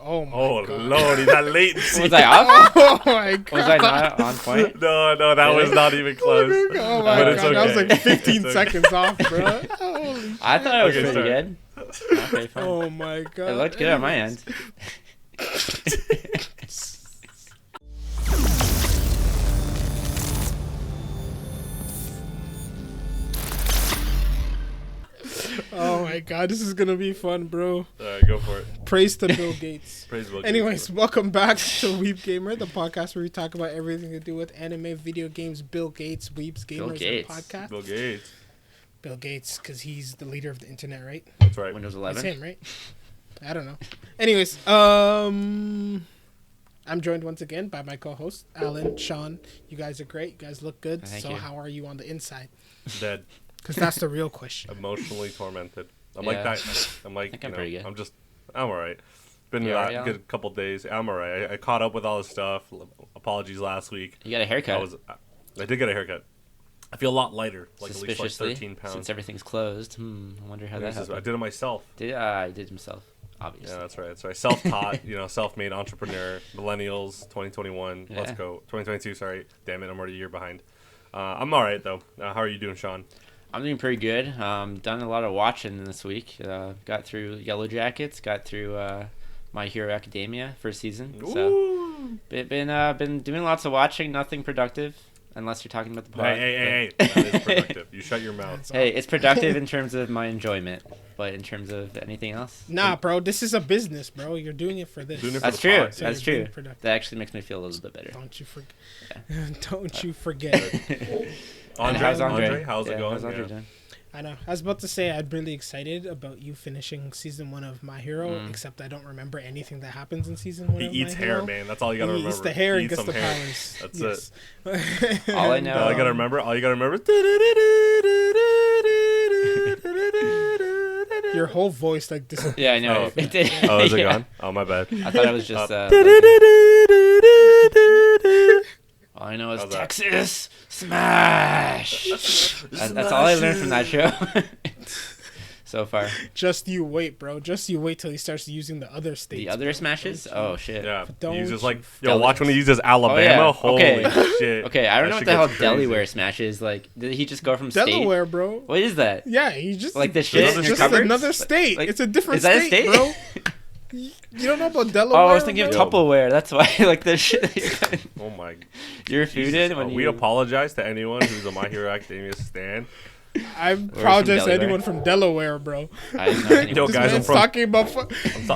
Oh my Oh god. lordy, that latency. Was I off? Oh my god. Was I not on point? No, that was not even close. Oh my But god. it's That was okay. like 15 It's okay. seconds off, bro. Holy I thought it was Okay, pretty sorry. good. Okay, fine. Oh my god. It looked good on my end. Oh my god, this is gonna be fun, bro. Alright, go for it. Praise to Bill Gates. Praise Bill Gates. Anyways, welcome back to Weeb Gamer, the podcast where we talk about everything to do with anime, video games, Bill Gates, Weebs, Bill Gamers, Gates. and podcast. Bill Gates. Bill Gates, because he's the leader of the internet, right? That's right. Windows It's 11. him, right? I don't know. Anyways, I'm joined once again by my co-host, Alan, Sean. You guys are great. You guys look good. Thank so you. how are you on the inside? Dead. Because that's the real question. Emotionally tormented. I'm Yeah. like that. I'm like, I think I'm you know, pretty good. I'm alright. Been You a alright, Alan? good couple days. I'm alright. I caught up with all this stuff. Apologies last week. You got a haircut. I did get a haircut. I feel a lot lighter, like at least like Suspiciously, 13 pounds. since everything's closed. I wonder how that I happened. did it myself. He did himself, obviously. Yeah, that's right. Self-taught, self-made entrepreneur, millennials, 2021. Let's Yeah. go. 2022, sorry. Damn it, I'm already a year behind. I'm all right, though. How are you doing, Sean? I'm doing pretty good. Done a lot of watching this week. Got through Yellow Jackets. Got through My Hero Academia first season. So Ooh. been doing lots of watching. Nothing productive, unless you're talking about the pod. Hey. That is productive. You shut your mouth. Hey, it's productive in terms of my enjoyment, but in terms of anything else, Nah, bro, this is a business, bro. You're doing it for this. Doing it for that's the true. pod. So That's you're being true. productive. That actually makes me feel a little bit better. Don't you forget. Don't you forget. And how's Andre? How's it going? How's Andre Yeah. doing? I know. I was about to say I'm really excited about you finishing season 1 of My Hero, except I don't remember anything that happens in season 1 He of eats My hair, Hero. man. That's all you gotta He remember. eats the hair He and eats gets the some hair. powers. That's it. All I know- All you gotta remember. Your Your whole voice like this. Yeah, I know. Oh. It did. Oh, is it Yeah. gone? Oh, my bad. I thought it was just. All I know is How's that? Texas Smash. That's all I learned from that show. So far. Just you wait, bro. Just you wait till he starts using the other states. The other Smashes? Oh shit. Yeah. Don't He uses you like, Del- watch when he uses Alabama. yeah. Holy Okay. shit. Okay, I don't know That what the hell shit gets crazy. Delaware Smash is. Like, did he just go from state? Delaware, bro. What is that? Yeah, he just Like the shit Another in your just cupboards? another state. Like, It's a different is that a state, state? bro. You don't know about Delaware? Oh, I was thinking of Yo. Tupperware. That's why, like, the shit Oh my. you're Jesus. fooded when We you... apologize to anyone who's a My Hero Academia stan. I apologize to Delaware? anyone from Delaware, bro. I didn't know anyone. Yo, This guys, I'm man's from- talking about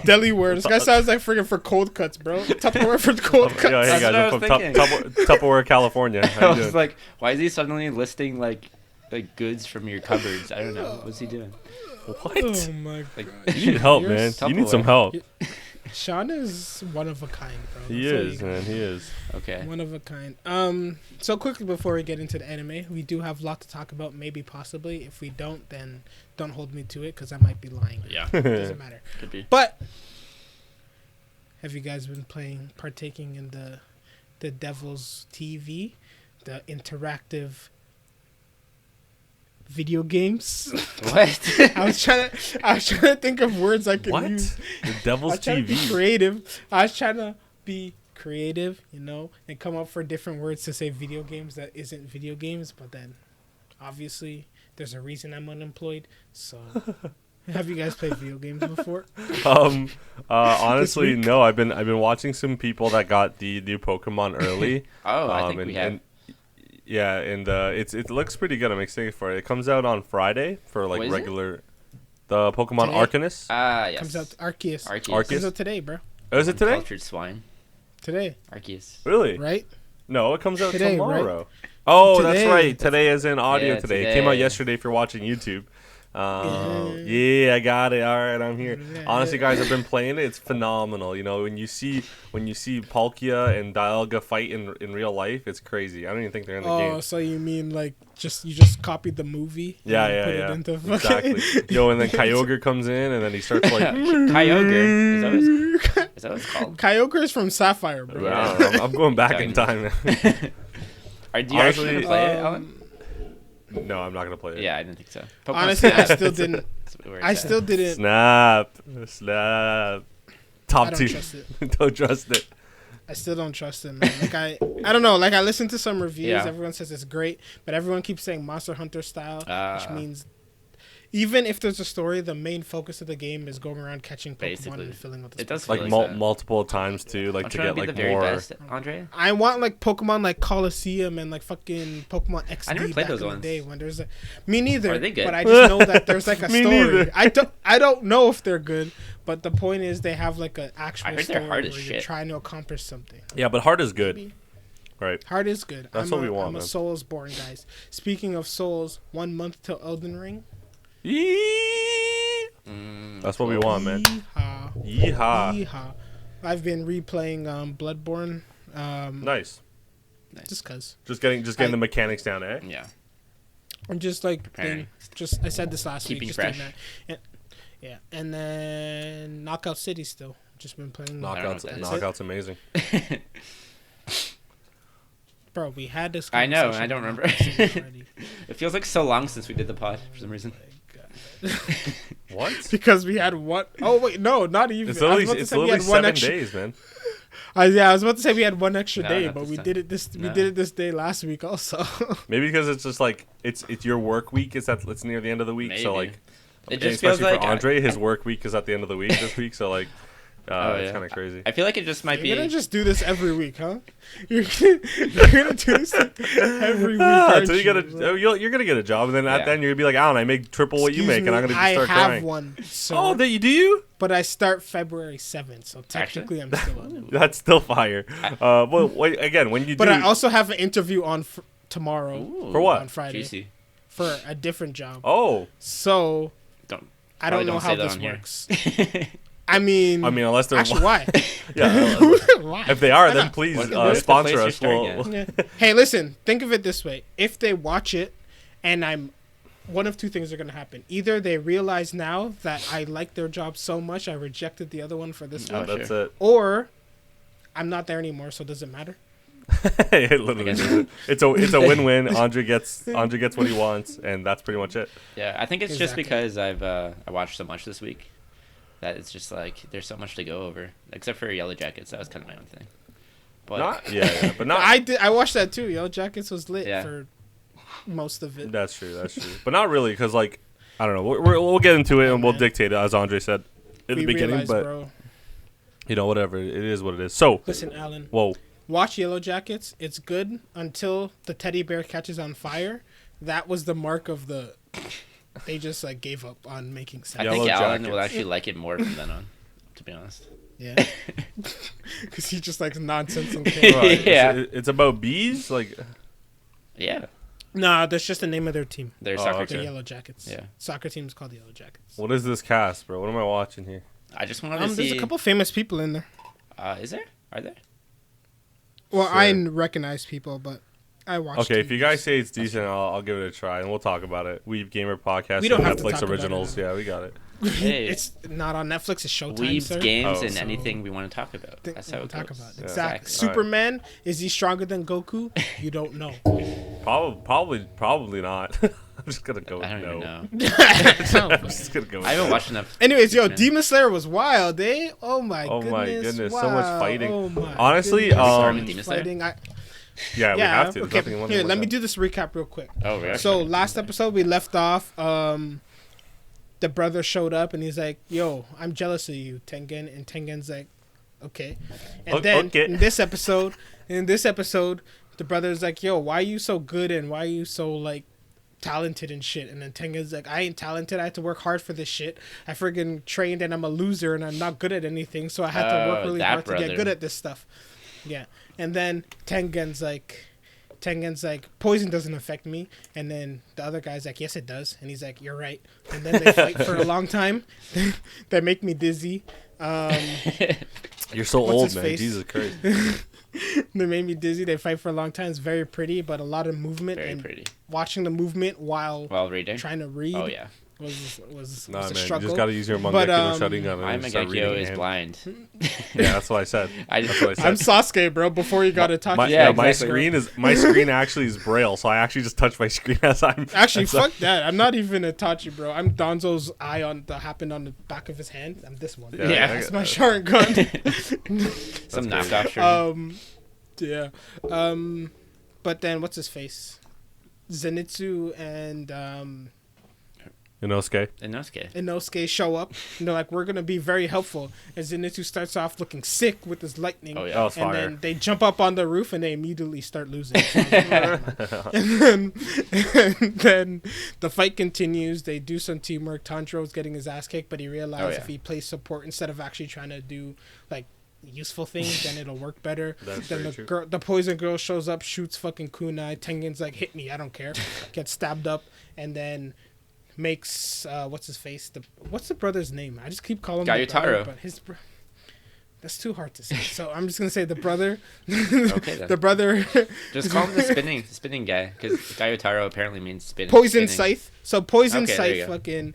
Delaware. This guy sounds like friggin' for cold cuts, bro. Tupperware for cold cuts. Yo, hey That's guys, what I I'm was from thinking. Tupperware, California. How I you was doing? like, why is he suddenly listing, like goods from your cupboards? I don't know. What's he doing? What? Oh my Like, god. You need help, You're man. Tupperware. You need some help. Sean is one of a kind, bro. He That's all is, you man. got. He is. Okay. One of a kind. So quickly before we get into the anime, we do have a lot to talk about. Maybe, possibly. If we don't, then don't hold me to it because I might be lying. Yeah. Doesn't matter. Could be. But have you guys been partaking in the Devil's TV, the interactive video games? What? I was trying to think of words I could What? use. The I Devil's was trying to be TV. creative. I was trying to be creative, and come up for different words to say video games that isn't video games. But then, obviously, there's a reason I'm unemployed. So, have you guys played video games before? Honestly, week? no. I've been watching some people that got the new Pokemon early. Oh, I think we have. Yeah, and it looks pretty good. I'm excited for it. It comes out on Friday for like What is it? regular. The Pokemon Today? Arcanus. Yes. Comes out Arceus. Arceus. Comes out today, bro. Oh, is it today? Cultured swine. Today, Arceus. Really? right? No, it comes out Today, tomorrow. Oh, that's Today. right. Today is in audio Yeah, today. It came out today. yesterday if you're watching YouTube. Yeah, I got it. All right, I'm here. Honestly, guys, I've been playing it. It's phenomenal. When you see Palkia and Dialga fight in real life, it's crazy. I don't even think they're in the game. Oh, so you mean like you just copied the movie? Yeah, and yeah, put yeah. It into fucking Exactly. And then Kyogre comes in, and then he starts like. Kyogre. Is that what it's called? Kyogre is from Sapphire, bro. I don't know. I'm going back in time. Do you actually Honestly, gonna play it, Alan? No, I'm not gonna play it. Yeah, I didn't think so. Honestly, I Snap. still didn't. That's where I it's at. still didn't. Snap. Top I don't tier. trust it. Don't trust it. I still don't trust it, man. Like I don't know. Like I listened to some reviews. Yeah. Everyone says it's great, but everyone keeps saying Monster Hunter style, which Ah. means even if there's a story, the main focus of the game is going around catching Pokemon Basically. and filling out the It does space. feel Like that. multiple times too, like I'm to trying get to be like the very more. best, Andre. I want like Pokemon like Coliseum and like fucking Pokemon XD I never played back those in ones. the day when there's a me neither. Are they good? But I just know that there's like a Me story. neither. I don't know if they're good, but the point is they have like an actual I heard story they're hard where as you're shit. trying to accomplish something. Yeah, but hard is good, Maybe. right? Hard is good. That's what we want, I'm a man. Souls born guys. Speaking of Souls, 1 month till Elden Ring. That's what we want, man. Yeehaw. Yeehaw. Yeehaw. I've been replaying Bloodborne. Nice. Just cause. Just getting the mechanics down, eh? Yeah. I'm just like Preparing. just I said this last Keeping week. Just fresh. doing that. Yeah, and then Knockout City still. Just been playing. I don't know what that is. Knockout's amazing. Bro, we had this. I know, conversation I don't about remember. Knockout City already. It feels like so long since we did the pod for some reason. What? Because we had one oh wait, no, not even. It's I was literally about to it's say we literally had one 7 extra. days, man. Yeah, I was about to say we had one extra No, day, not but this we time. did it this. We No. did it this day last week also. Maybe because it's just like it's your work week. It's near the end of the week, so Maybe. like It just feels especially like for Andre, his work week is at the end of the week this week. So like, it's kind of crazy. I feel like it just might You're be. gonna just do this every week, huh? You're gonna do this every week. aren't So you you, gotta, bro? you're gonna get a job, and then at Yeah. the end you're gonna be like, I don't know, I make triple what you Excuse make, and I'm me, gonna just start I have crying. one, sir, Oh, that you do you? but I start February 7th, so technically I'm still on. That's still fire. Well, wait, again, when you But do, I also have an interview on tomorrow Ooh, For what? on Friday Juicy. for a different job. oh, So Don't. I don't probably know say how that this on here. works. I mean, unless they're actually, why? yeah, Why? if they are, Why then not? please What if the sponsor place us. you're starting Yeah. Hey, listen. Think of it this way: if they watch it, and I'm, one of two things are gonna happen. Either they realize now that I like their job so much, I rejected the other one for this Oh, one, That's sure. it. or I'm not there anymore, so does it matter? It literally is. It's a win-win. Andre gets what he wants, and that's pretty much it. Yeah, I think it's just Exactly. because I watched so much this week that it's just like there's so much to go over. Except for Yellow Jackets, that was kind of my own thing. But But not. I watched that too. Yellow Jackets was lit Yeah. for most of it. That's true. But not really, because like I don't know. We'll get into it and we'll man. dictate it as Andre said in the We beginning. realized, But bro. you know, whatever. It is what it is. So Listen, Alan. whoa. Watch Yellow Jackets. It's good until the teddy bear catches on fire. That was the mark of the. They just like gave up on making sense. I Yellow think Alan Jackets. will actually like it more from then on, to be honest. Yeah, because he just likes nonsense and chaos. Right, Yeah. It's about bees. Like Yeah, Nah, that's just the name of their team. their Oh, soccer okay. The team. Yellow Jackets. Yeah. Soccer team is called the Yellow Jackets. what is this cast, bro? What am I watching here? I just wanted to see. There's a couple famous people in there. Is there? Are there? Well, Sure. I recognize people, but I watch. Okay, if you TVs. guys say it's decent, I'll give it a try, and we'll talk about it. Weeb Gamer Podcast, We don't and have to Netflix talk about it originals. now. Yeah, we got it. Hey, it's not on Netflix. It's Showtime, Weeb's sir. games Oh. and So- anything we want to talk about. Think That's how we'll it talk goes. about it. Yeah. Exactly. Exactly. Superman, is he stronger than Goku? You don't know. Probably not. I'm just gonna go with I don't no. even know. I'm just gonna go with I haven't no. watched enough. Anyways, yo, Man. Demon Slayer was wild, eh? Oh my Oh goodness. my goodness, wow. so much fighting. Oh my Honestly, goodness, um, so much Demon Slayer? fighting. Yeah, we have to. There's Okay, nothing here, more let me than do this recap real quick. Oh, really? So last episode we left off. The brother showed up and he's like, "Yo, I'm jealous of you, Tengen." And Tengen's like, "Okay." And then Okay. in this episode, the brother's like, "Yo, why are you so good and why are you so like talented and shit?" And then Tengen's like, "I ain't talented. I had to work hard for this shit. I friggin' trained and I'm a loser and I'm not good at anything, so I had to work Oh, really that hard to brother. get good at this stuff." Yeah. And then Tengen's like, poison doesn't affect me. And then the other guy's like, yes, it does. And he's like, you're right. And then they fight for a long time. They make me dizzy. You're so What's old, his man. face? Jesus Christ. They made me dizzy. They fight for a long time. It's very pretty, but a lot of movement. Very and pretty. watching the movement while While reading. trying to read. Oh yeah. was Nah, a man, you struggle. just gotta use your But, Mangekyo no Sharingan. My and start reading Mangekyo is hand. blind. Yeah, that's what I said. That's what I said. I'm Sasuke, bro. Before you got Itachi. Yeah, my exactly. screen actually is braille, so I actually just touch my screen as I'm. Actually, fuck that. I'm not even Itachi, bro. I'm Donzo's eye happened on the back of his hand. I'm this one. Yeah. That's my Sharingan. Some knockoff shirt. Yeah. But then what's his face? Zenitsu and Inosuke. Inosuke show up. And they're like, we're gonna be very helpful. And Zenitsu starts off looking sick with his lightning. Oh, yeah. That was And fire. then they jump up on the roof and they immediately start losing. and then the fight continues. They do some teamwork. Tanjiro's getting his ass kicked, but he realized if he plays support instead of actually trying to do like useful things, then it'll work better. Then the poison girl shows up, shoots fucking kunai. Tengen's like, hit me, I don't care. Gets stabbed up, and then makes what's his face? What's the brother's name? I just keep calling him Gyutaro. but that's too hard to say. So I'm just gonna say the brother. Okay, then. The brother. Just call him the spinning guy, because Gyutaro apparently means spinning. Poison spinning. Scythe. So Poison Okay, there you Scythe go. fucking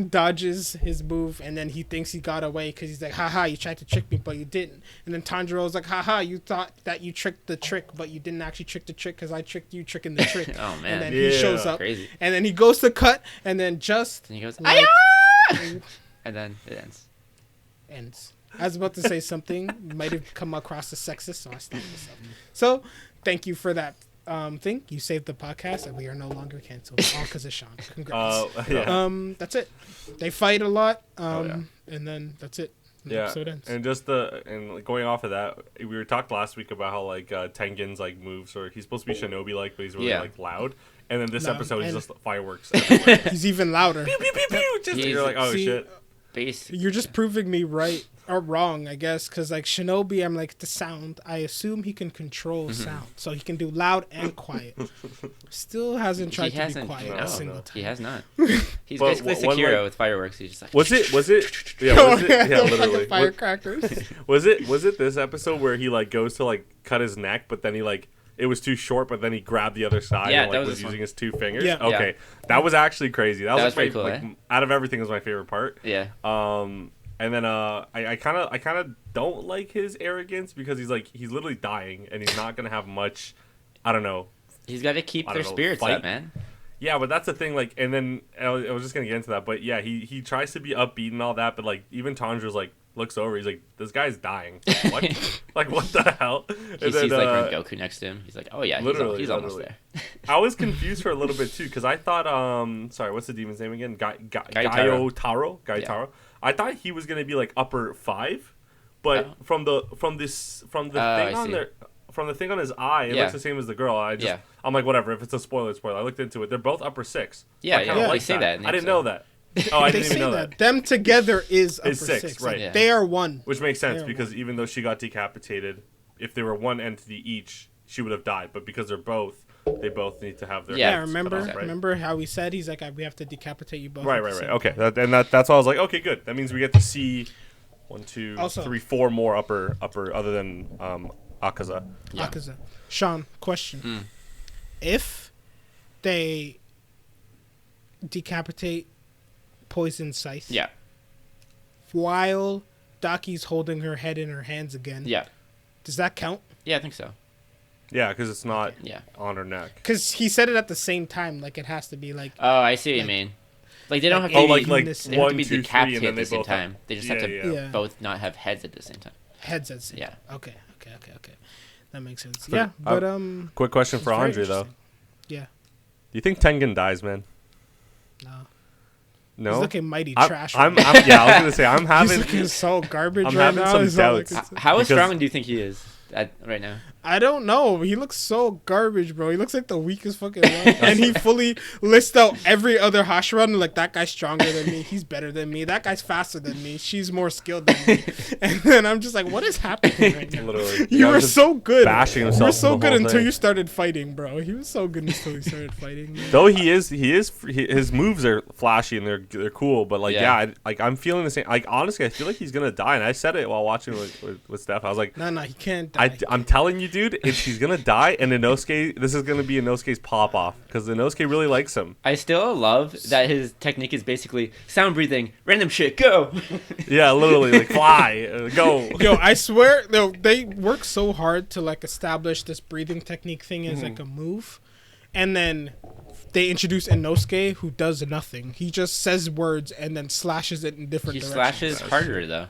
dodges his move, and then he thinks he got away because he's like, haha, you tried to trick me, but you didn't. And then Tanjiro's like, haha, you thought that you tricked the trick, but you didn't actually trick the trick because I tricked you tricking the trick. Oh, man. And then he shows up, Crazy. and then he goes to cut, and then just And he goes, like, and then it ends. ends. I was about to say something, might have come across as sexist, so I stopped myself. So, thank you for that thing. You saved the podcast, and we are no longer canceled. All because of Sean. Congrats. That's it. They fight a lot, and then that's it. The episode ends. And just going off of that, we were talking last week about how like Tengen's like moves, or he's supposed to be Shinobi like, but he's really like loud. And then this episode is just fireworks everywhere. He's even louder. Pew, pew, pew, pew. Just, you're like, oh shit. Basically. You're just proving me right or wrong, I guess, because like Shinobi, I'm like the sound. I assume he can control sound, so he can do loud and quiet. Still hasn't tried to be quiet a single time. He has not. He's basically Sekiro with fireworks. He's just like. Was it? Yeah, literally. Firecrackers. Was it this episode where he like goes to like cut his neck, but then he like it was too short, but then he grabbed the other side and like was using his two fingers? Yeah. Okay. That was actually crazy. That was pretty cool, like, out of everything was my favorite part. Yeah. And then I kind of don't like his arrogance because he's literally dying and he's not gonna have much. I don't know. He's got to keep their spirits up, man. Yeah, but that's the thing. Like, and then I was just gonna get into that, but yeah, he tries to be upbeat and all that, but like even Tanjiro's like looks over, he's like, this guy's dying. What? Like, what the hell? He sees like Goku next to him. He's like, oh yeah, he's almost there. I was confused for a little bit too because I thought sorry, what's the demon's name again? Gyutaro. Gyutaro. Yeah. I thought he was gonna be like upper 5, but from the thing on there. From the thing on his eye, it looks the same as the girl. I'm like, whatever. If it's a spoiler. I looked into it. They're both upper 6. Yeah, I they say that. I didn't know that. Oh, I didn't even know that. Them together is upper 6, right? Like, they are one. Which makes sense because even though she got decapitated, if they were one entity each, she would have died. But because they both need to have their heads remember cut off, right? Remember how we said he's like, we have to decapitate you both. Right. Okay, that's why I was like, okay, good. That means we get to see 1, 2, 3, 4 more upper other than Akaza. Yeah. Akaza. Sean, question: if they decapitate Poison Scythe, while Daki's holding her head in her hands again, does that count? Yeah, I think so. Yeah, because it's not on her neck. Because he said it at the same time, like it has to be like. Oh, I see what you mean. Like they don't have to like they have to 1, be 2, 3, decapitated and then at the they same both time. They just have to both not have heads at the same time. Heads at the same time. Yeah. Okay. That makes sense. So, yeah, but quick question for Andre though. Yeah. Do you think Tengen dies, man? No. He's looking mighty trash. I was gonna say I'm having. He's looking so garbage I'm right having now. some He's doubts. How strong do you think he is right now? I don't know. He looks so garbage, bro. He looks like the weakest fucking one. And he fully lists out every other Hashirama. Like, that guy's stronger than me. He's better than me. That guy's faster than me. She's more skilled than me. And then I'm just like, what is happening right now? Literally. You were so good. Bashing himself. You were so good until thing. you started fighting, bro. He was so good until he started fighting. Man. Though his moves are flashy and they're cool, but I'm feeling the same. Like, honestly, I feel like he's gonna die. And I said it while watching with Steph. I was like, no, he can't die. I'm telling you, dude. dude, she's gonna die, and Inosuke. This is gonna be Inosuke's pop off because Inosuke really likes him. I still love that his technique is basically sound breathing, random shit, go. Yeah, literally, like fly, go. Yo, I swear, they work so hard to like establish this breathing technique thing as like a move, and then they introduce Inosuke, who does nothing. He just says words and then slashes it in different directions. He slashes harder though.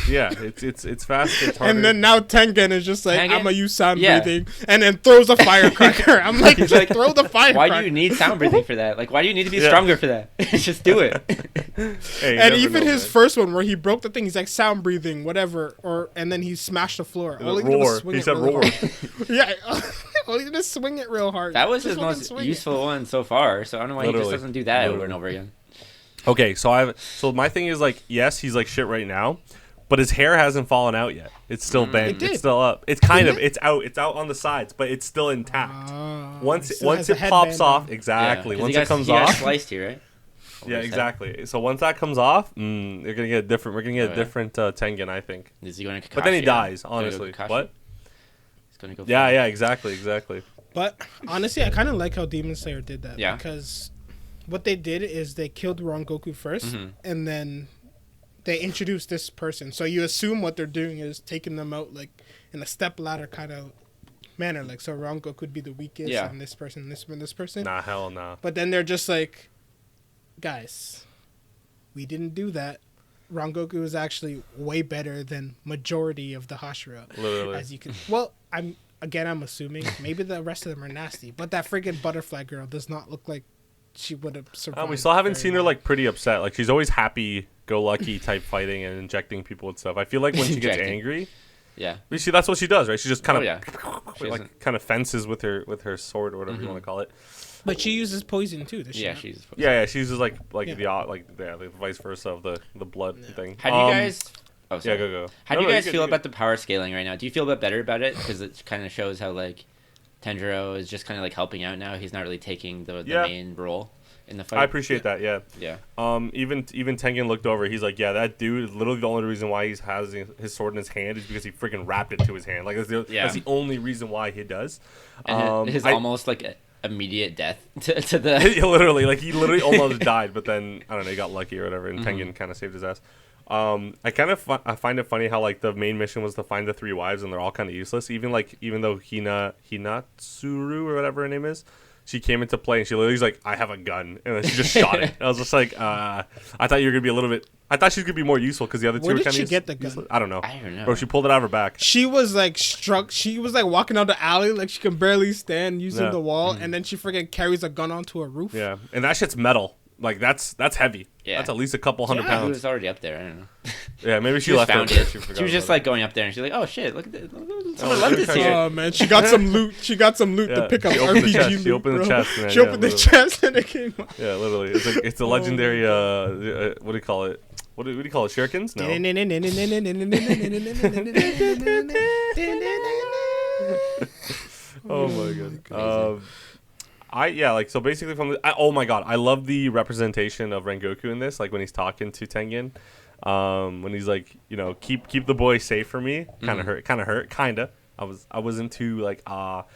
Yeah, it's fast. It's harder. And then now Tengen is just like, Tengen? I'm gonna use sound breathing, and then throws a firecracker. I'm like, just throw the firecracker. Why do you need sound breathing for that? Like, why do you need to be stronger for that? Just do it. Hey, and even his first one where he broke the thing, he's like sound breathing, whatever, and then he smashed the floor. All he did was swing He it said really roar. hard. Yeah, all he did is swing it real hard. That was Just his fucking most swing it. useful one so far. So I don't know why he just doesn't do that over and over again. Okay, so my thing is like, yes, he's like shit right now, but his hair hasn't fallen out yet. It's still bent. It's still up. It's kind of it's out on the sides, but it's still intact. Once it pops off, exactly. Yeah, once it comes he got off, sliced here, right? yeah, exactly. So once that comes off, we're gonna get a different Tengen, I think. Is he going to? But then he dies. Honestly, what? He's going to go. Yeah, exactly. But honestly, I kind of like how Demon Slayer did that. Yeah. Because what they did is they killed Rangoku first, and then they introduced this person. So you assume what they're doing is taking them out like in a step ladder kind of manner. Like, so Rangoku could be the weakest, and this person, this person. Nah, hell nah. But then they're just like, guys, we didn't do that. Rangoku is actually way better than majority of the Hashira. Literally. As you can, I'm assuming maybe the rest of them are nasty, but that freaking butterfly girl does not look like she would have survived. We still haven't seen her like pretty upset. Like she's always happy-go-lucky type fighting and injecting people and stuff. I feel like when she gets angry, you see that's what she does, right? She just kind of kind of fences with her sword or whatever you want to call it. But she uses poison too, does she? Yeah, she uses poison. Yeah, she uses like the vice versa of the blood thing. How do you guys? Oh, sorry. Yeah, go. How do you guys feel about the power scaling right now? Do you feel a bit better about it because it kind of shows how like Tanjiro is just kind of like helping out now? He's not really taking the main role in the fight. I appreciate that. Yeah. Even Tengen looked over. He's like, yeah, that dude is literally the only reason why he has his sword in his hand is because he freaking wrapped it to his hand. Like that's the only reason why he does. And his almost like immediate death to the he literally almost died, but then I don't know, he got lucky or whatever, and Tengen kind of saved his ass. I find it funny how like the main mission was to find the 3 wives, and they're all kind of useless. Even though Hinatsuru or whatever her name is, she came into play and she literally was like, I have a gun, and then she just shot it. I was just like, I thought you were gonna be a little bit. I thought she was gonna be more useful because the other two were kind of. Where did she get the gun? Useless. I don't know. know. Bro, she pulled it out of her back. She was like struck. She was like walking down the alley, like she can barely stand using the wall, and then she freaking carries a gun onto a roof. Yeah, and that shit's metal. Like that's heavy. Yeah. That's at least a couple hundred pounds. It was already up there. I don't know. Yeah, maybe she left found it. She was just like going up there and she's like, "Oh shit, look at this! Someone left this here." Oh man, she got some loot. She got some loot to pick up RPG loot. She opened the chest. She opened the chest and it came out. Yeah, literally. It's a legendary. What do you call it? What do you call it? Shurikens? No. Oh my god. So basically oh my god, I love the representation of Rengoku in this, like when he's talking to Tengen, when he's like, keep the boy safe for me. Kind of hurt. I wasn't too like but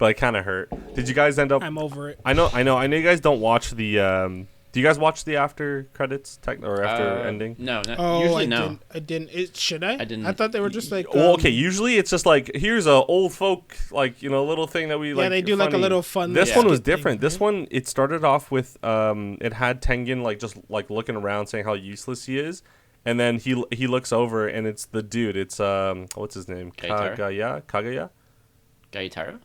it kind of hurt. Did you guys end up? I'm over it. I know you guys don't watch the. Do you guys watch the after credits or after ending? No, usually no. I didn't. Should I? I didn't. I thought they were just like. Okay. Usually it's just like here's a old folk little thing that we like. Yeah, they do like a little fun. This one was different. This one it started off with it had Tengen just looking around saying how useless he is, and then he looks over and it's the dude. It's what's his name? Kagaya. Gaitaro?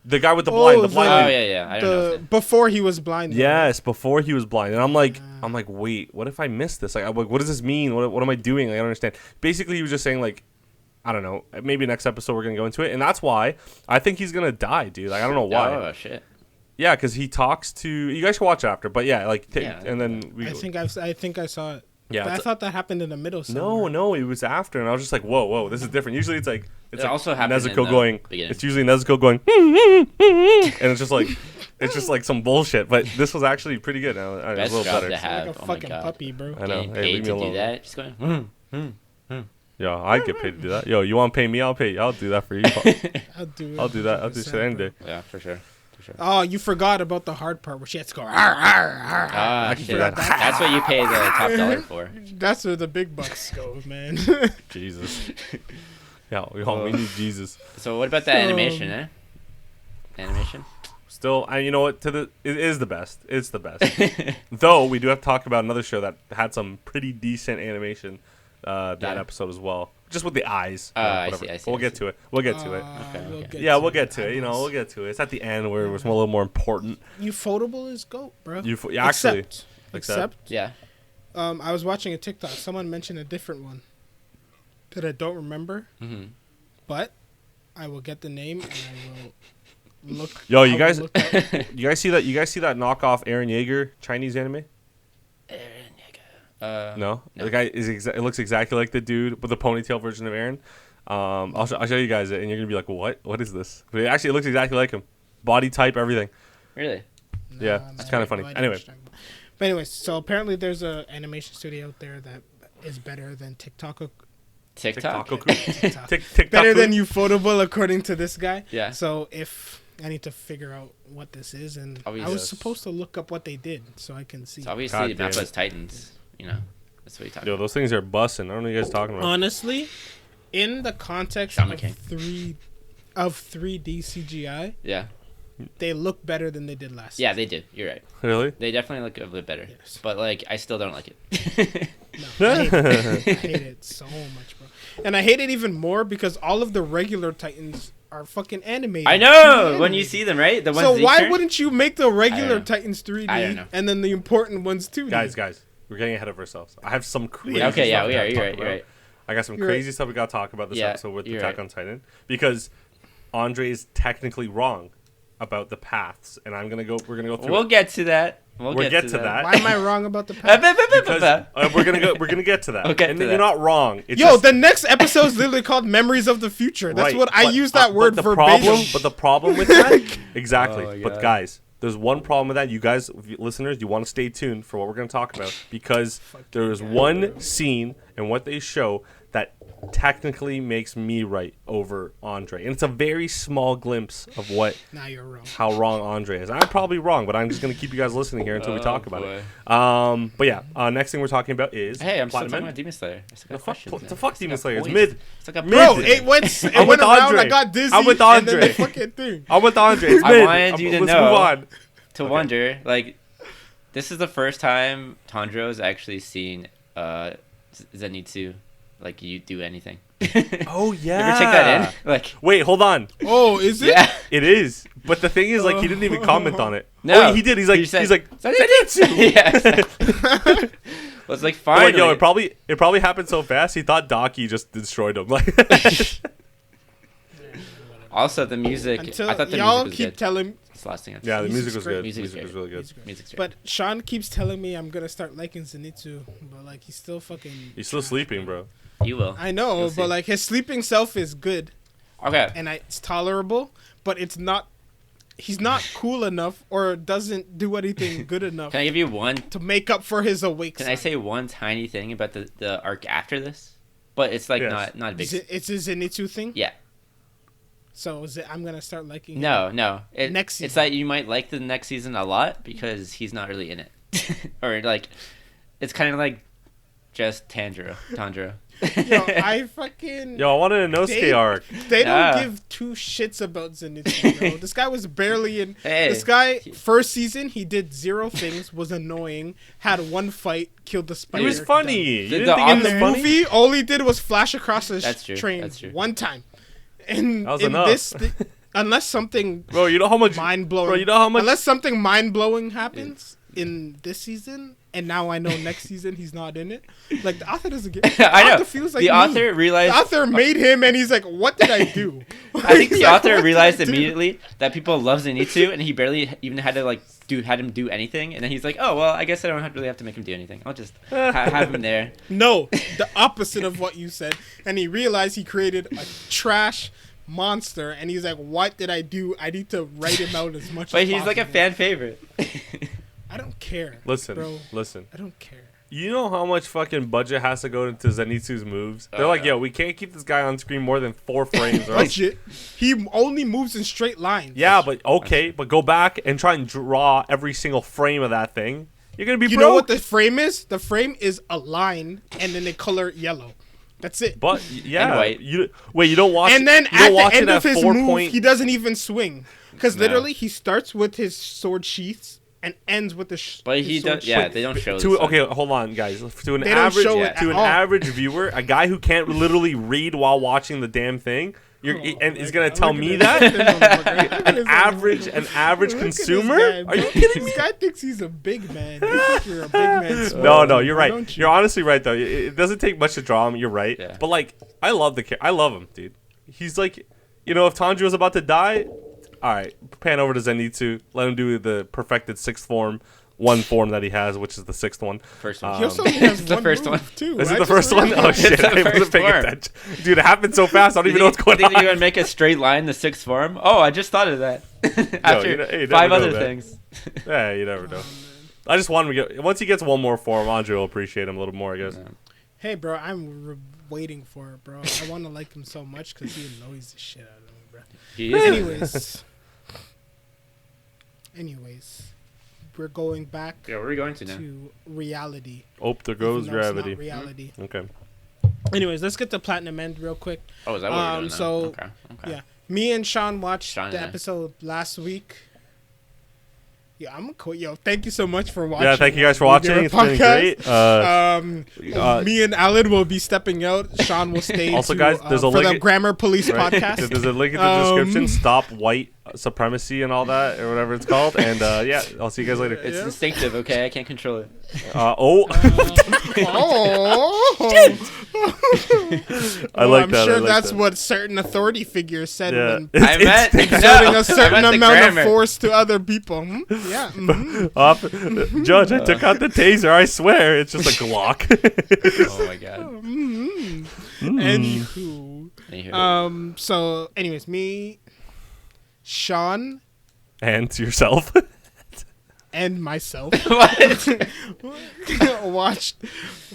The guy with the blind. The blind. Oh yeah. I don't know. Before he was blind. Yes, before he was blind, and I'm like, wait, what if I missed this? Like, what does this mean? What am I doing? Like, I don't understand. Basically, he was just saying like, I don't know. Maybe next episode we're gonna go into it, and that's why I think he's gonna die, dude. Like, I don't know why. Oh shit. Yeah, because he talks to you guys should watch it after, but yeah, and then I think I saw it. Yeah, I thought that happened in the middle. Somewhere. No, it was after, and I was just like, whoa, this is different. Usually it's like it also happens Nezuko going. Beginning. It's usually Nezuko going, and it's just like some bullshit. But this was actually pretty good. I was a little better. To have, like a fucking puppy, bro. I know. Hey, leave me alone. Do that. Just going. Yo, I'd get paid to do that. Yo, you want to pay me? I'll pay you. I'll do that for you. I'll do it. I'll do that. I'll do shit any day. Yeah, for sure. Oh, you forgot about the hard part where she had to go. Arr, arr, arr. Ah, Actually, shit. that- That's what you pay the top dollar for. That's where the big bucks go, man. Jesus. Yeah, we need Jesus. So what about the animation, eh? Animation? Still, you know what? It is the best. It's the best. Though we do have to talk about another show that had some pretty decent animation. That episode as well, just with the eyes. I whatever. see. We'll get to it. We'll get to it. Okay. Yeah, we'll get to it. You know, we'll get to it. It's at the end where it was a little more important. Ufotable is GOAT, bro. Actually, Except, Yeah. I was watching a TikTok. Someone mentioned a different one that I don't remember, but I will get the name and I will look. Yo, you guys see that? You guys see that knockoff Eren Yeager Chinese anime? No, the guy is. It looks exactly like the dude with the ponytail version of Eren. I'll show you guys it, and you're gonna be like, "What? What is this?" But it looks exactly like him, body type, everything. Really? Yeah, it's kind of funny. Anyway, but anyways, so apparently there's a animation studio out there that is better than TikTok. TikTok? Better than Ufotable, according to this guy. Yeah. So if I need to figure out what this is, and I was supposed to look up what they did so I can see. It's obviously Mappa's Titans. You know, that's what you're talking about. Yo, those things are busting. I don't know what you guys talking about. Honestly, in the context of 3D CGI, yeah, they look better than they did last. Yeah, they did. You're right. Really? They definitely look a bit better. Yes. But like, I still don't like it. No, I hate it so much, bro. And I hate it even more because all of the regular Titans are fucking animated. I know when you see them, right? The ones. So why wouldn't you make the regular Titans 3D I don't know. and then the important ones 2D? Guys, we're getting ahead of ourselves. I have some crazy. Okay, yeah, stuff we are. You're about. right. I got some crazy stuff we got to talk about this episode with Attack on Titan because Andre is technically wrong about the paths, and we're gonna go through. We'll get to that. We'll get to that. Why am I wrong about the path? We're gonna get to that. Okay, you're not wrong. The next episode is literally called "Memories of the Future." That's what I use that word verbatim. But the problem with that, exactly. But guys, there's one problem with that. You guys, listeners, you want to stay tuned for what we're gonna talk about because there is one scene and what they show that technically makes me right over Andre, and it's a very small glimpse of what. Now you're wrong. How wrong Andre is. I'm probably wrong, but I'm just gonna keep you guys listening here until we talk about it. But yeah, next thing we're talking about is. Hey, I'm still talking about Demon Slayer. The fuck Demon Slayer. It's mid. Bro, it went around. I got dizzy. I'm with Andre. And then the fucking thing. I'm with Andre. It's mid. I wanted you to Let's know. Move on. To wonder, like, this is the first time Tanjiro's actually seen Zenitsu. Like, you do anything. Oh, yeah. You ever take that in? Like, wait, hold on. Oh, is it? Yeah. It is. But the thing is, like, he didn't even comment on it. No. Oh, he did. He's like, Zenitsu. Yeah. Well, it's like, finally. Yo, it probably happened so fast, he thought Daki just destroyed him. Like. Also, the music. I thought the y'all music was keep good. telling. It's the last thing. Yeah, the music was good. Music was really good. Music's great. But Sean keeps telling me I'm gonna start liking Zenitsu, but like he's still fucking. He's still sleeping, bro. You will. I know, but like his sleeping self is good. Okay. And it's tolerable, but it's not. He's not cool enough, or doesn't do anything good enough. Can I give you one to make up for his awake? Can I say one tiny thing about the arc after this? But it's like not a big. It's a Zenitsu thing. Yeah. So is it? I'm gonna start liking. No. Next season. It's that you might like the next season a lot because he's not really in it, or like, it's kind of like just Tanjiro. Yo, I wanted a Nosuke arc. They don't give two shits about Zenitsu, bro. This guy was barely in. This guy, first season, he did 0 things, was annoying, had one fight, killed the spider. He was funny. You didn't think in the movie, all he did was flash across the train one time. And that was in enough. this, unless something, bro, you know how much mind blowing. Bro, you know how much. Unless something mind blowing happens in this season, and now I know next season he's not in it. Like the author doesn't get. I know. Feels like the author realized. The author made him, and he's like, "What did I do?" I think the author realized immediately that people love Zenitsu, and he barely even had to had him do anything, and then he's like, "Oh well, I guess I don't really have to make him do anything. I'll just have him there." No, the opposite of what you said, and he realized he created a trash monster, and he's like, "What did I do? I need to write him out as much." But as he's possible. like a fan favorite. I don't care. Listen, bro. listen. I don't care. You know how much fucking budget has to go into Zenitsu's moves? They're like, yo, we can't keep this guy on screen more than 4 frames, right? Budget. He only moves in straight lines. Yeah, but okay, but go back and try and draw every single frame of that thing. You're gonna be You broke. know what the frame is? The frame is a line, and then they color it yellow. That's it. But yeah, And white. you don't watch. And then you don't at watch the end it of his 4 move, point. he doesn't even swing. Because No. literally, he starts with his sword sheaths and ends with the But he does. Yeah, they don't show. To, this okay, hold on, guys. To an They don't average, show it to at an all. average viewer, a guy who can't literally read while watching the damn thing, and is gonna tell me that an average consumer? Are you kidding me? This guy thinks he's a big man. He thinks you're a big man. No, you're Why right. don't you? You're honestly right though. It doesn't take much to draw him. You're right. Yeah. But like, I love him, dude. He's like, if Tanjiro's about to die, all right, pan over to Zenitsu, let him do the perfected 6th form. One form that he has, which is the 6th one. First one. He also has It's the one first move, one. too. Is I it the just first one? realized Oh shit! It's the I wasn't first paying form. attention. Dude, it happened so fast. I don't even know what's going Think on. you would make a straight line the 6th form? Oh, I just thought of that. After you never 5 know, other man. things. Yeah, you never know. I just want him to get. Once he gets one more form, Andre will appreciate him a little more, I guess. Hey, bro, I'm waiting for it, bro. I want to like him so much because he annoys the shit out of me, bro. He is. Anyways, we're going back Yeah, where are we going to now? to reality. Oh, there goes Even though it's not gravity. reality. Okay. Anyways, let's get to Platinum End real quick. Oh, is that what we're doing now? so, Okay. Yeah, me and Sean watched Sean the and I. episode last week. Yeah, I'm cool. Yo, thank you so much for watching. Yeah, thank you guys for Weeb Gamer watching. It's been Podcast. great. Me and Alan will be stepping out. Sean will stay. Also, to, guys, there's a for the link- Grammar Police Right. podcast. There's a link in the description. Stop white supremacy and all that, or whatever it's called. And yeah, I'll see you guys later. It's instinctive, okay? I can't control it. Oh, I like I'm that. sure I like that's that. what certain authority figures said Yeah. when I meant exerting no, a certain I meant the amount of grammar. force to other people. Yeah. Judge, I took out the taser. I swear, it's just a Glock. Oh my god. Anywho. So, anyways, me, Sean, And yourself. and myself What?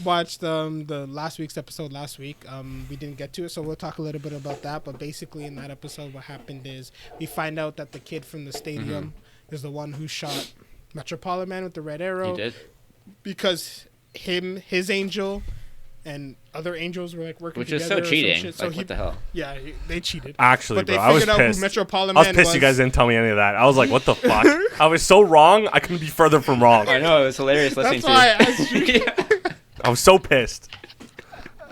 watched the last week's episode last week. We didn't get to it, so we'll talk a little bit about that. But basically, in that episode, what happened is we find out that the kid from the stadium is the one who shot Metropolitan Man with the red arrow. You did? Because his angel, and other angels were like working Which is together. so or some cheating. shit. Like, what the hell? Yeah, they cheated. Actually, But they bro, I was figured out who pissed. Metropolitan I was Man pissed you guys didn't tell me any of that. I was like, what the fuck? I was so wrong. I couldn't be further from wrong. I know, it was hilarious listening That's why I to asked you. Yeah. I was so pissed.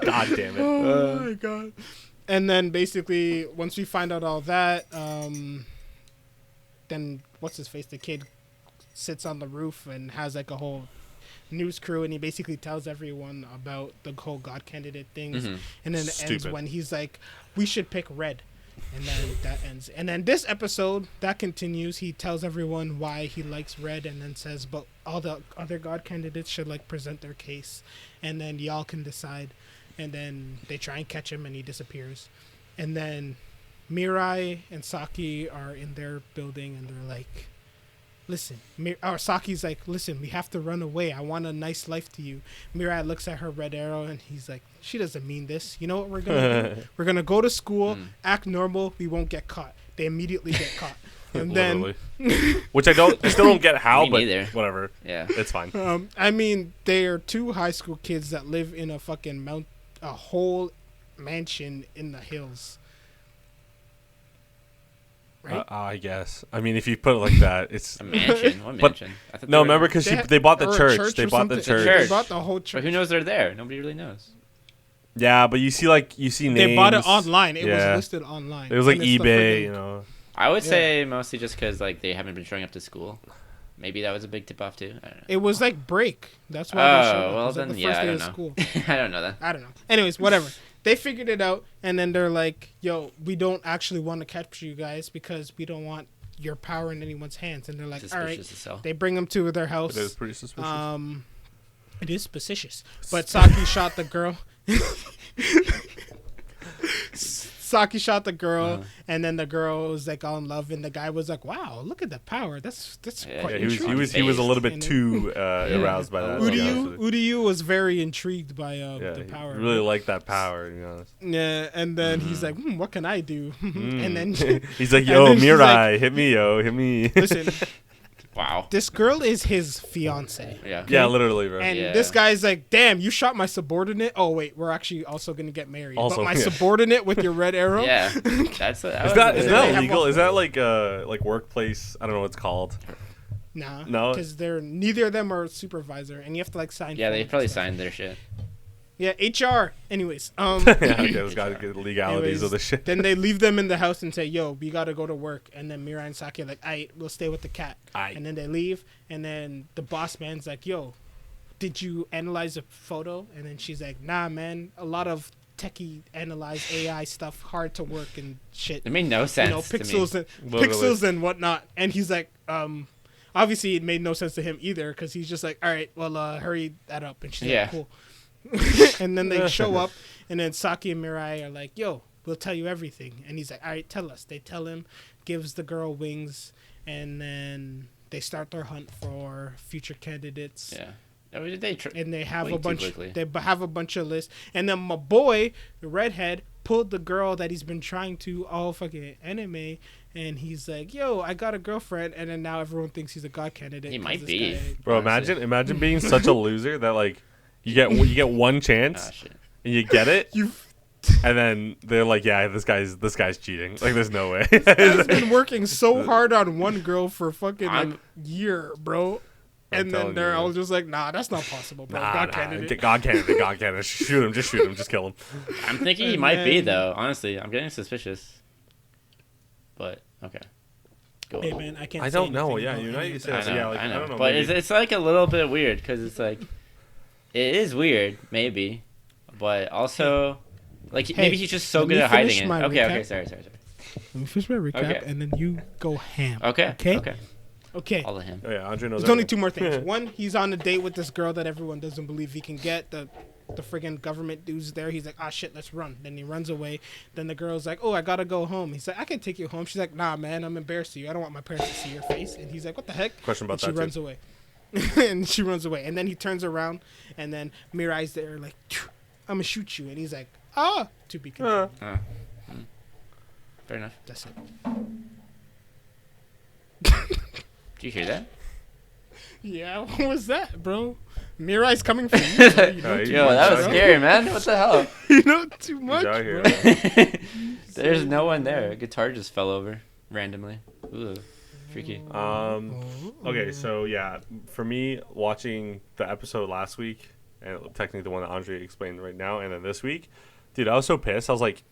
God damn it. Oh my god. And then basically, once we find out all that, then what's his face? The kid sits on the roof and has like a whole news crew, and he basically tells everyone about the whole God candidate things. And then it ends Stupid. when he's like, "We should pick red." And then that ends. And then this episode, that continues. He tells everyone why he likes red, and then says, but all the other God candidates should like present their case, and then y'all can decide. And then they try and catch him, and he disappears. And then Mirai and Saki are in their building, and they're like, listen, Saki's like, listen, we have to run away. I want a nice life to you. Mirai looks at her red arrow, and he's like, she doesn't mean this. You know what we're going to do? We're going to go to school, act normal, we won't get caught. They immediately get caught. And then, which I still don't get how, Me but neither. whatever. Yeah. It's fine. I mean, they are two high school kids that live in a fucking a whole mansion in the hills. Right? I guess. I mean, if you put it like that, it's A mansion? What But- mansion? I thought no. they were- Remember, because they bought the or a church. They or bought the something. church. Church. They bought the whole church. But who knows they're there? Nobody really knows. Yeah, but you see names. They bought it online. It Yeah. was listed online. It was like And it's the eBay, friggin- you know. I would Yeah. say mostly just because like they haven't been showing up to school. Maybe that was a big tip off too. I don't know. It was like break. That's why they showed up. Oh It well, was, like, then the yeah, first I day don't of know. school. I don't know that. I don't know. Anyways, whatever. They figured it out, and then they're like, "Yo, we don't actually want to capture you guys because we don't want your power in anyone's hands." And they're like, "All right." Suspicious as hell. They bring them to their house. It is pretty suspicious. It is suspicious. But Saki shot the girl. Saki shot the girl, and then the girl was like all in love, and the guy was like, "Wow, look at the power. That's quite intriguing." He was a little bit too aroused by that. Udiyu was very intrigued by the power. He really liked that power, to be honest. Yeah, and then he's like, "What can I do?" And then he's like, "Yo, Mirai, hit me, hit me." Listen. Wow. This girl is his fiance. Yeah. Yeah, literally, bro. And this guy's like, damn, you shot my subordinate. Oh wait, we're actually also gonna get married. But my subordinate with your red arrow. Yeah. Is that illegal? Is that like workplace? I don't know what it's called. Nah. No. Because they're neither of them are supervisor, and you have to like sign. Yeah, they probably signed their shit. Yeah, HR. Anyways, okay, those gotta get legalities of the shit. Then they leave them in the house and say, "Yo, we gotta go to work." And then Mirai and Saki are like, "Aight, we'll stay with the cat." And then they leave, and then the boss man's like, "Yo, did you analyze a photo?" And then she's like, "Nah, man. A lot of techie analyze AI stuff, hard to work and shit. It made no sense. You know, pixels and whatnot." And he's like, obviously it made no sense to him either, because he's just like, "All right, well, hurry that up." And she's like, "Cool." And then they show up, and then Saki and Mirai are like, "Yo, we'll tell you everything." And he's like, "All right, tell us." They tell him, gives the girl wings, and then they start their hunt for future candidates. Yeah. And they have a bunch. They have a bunch of lists, and then my boy, the redhead, pulled the girl that he's been trying to all fucking anime, and he's like, "Yo, I got a girlfriend," and then now everyone thinks he's a god candidate. He might be, bro. Imagine being such a loser that like. You get one chance, and you get it, and then they're like, "Yeah, this guy's cheating." Like, there's no way. This guy's been working so hard on one girl for fucking like year, bro. And then they're all just like, "Nah, that's not possible, bro. God candidate. God candidate. Shoot him, just kill him." I'm thinking he might be though. Honestly, I'm getting suspicious. But okay. Go hey man, I can't. I don't know. Yeah, you know you said. I know. But it's like a little bit weird because it's like. It is weird, maybe, but also, like, maybe he's just so good at hiding it. Okay, sorry. Let me finish my recap, and then you go ham. Okay. All of him. Oh, yeah, Andre knows. There's only two more things. One, he's on a date with this girl that everyone doesn't believe he can get. The friggin' government dude's there. He's like, "Ah, shit, let's run." Then he runs away. Then the girl's like, "Oh, I gotta go home." He's like, "I can take you home." She's like, "Nah, man, I'm embarrassed of you. I don't want my parents to see your face." And he's like, "What the heck?" Question about that. She runs away. And she runs away, and then he turns around, and then Mirai's there like, "I'm gonna shoot you," and he's like, to be continued. Fair enough. That's it. Did you hear that? Yeah, what was that, bro? Mirai's coming for you. Bro. Yo, that was scary, man. What the hell? You know too much, bro. There's no one there. A guitar just fell over randomly. Ooh. Freaky. Okay, so yeah, for me, watching the episode last week, and technically the one that Andre explained right now, and then this week, dude, I was so pissed. I was like,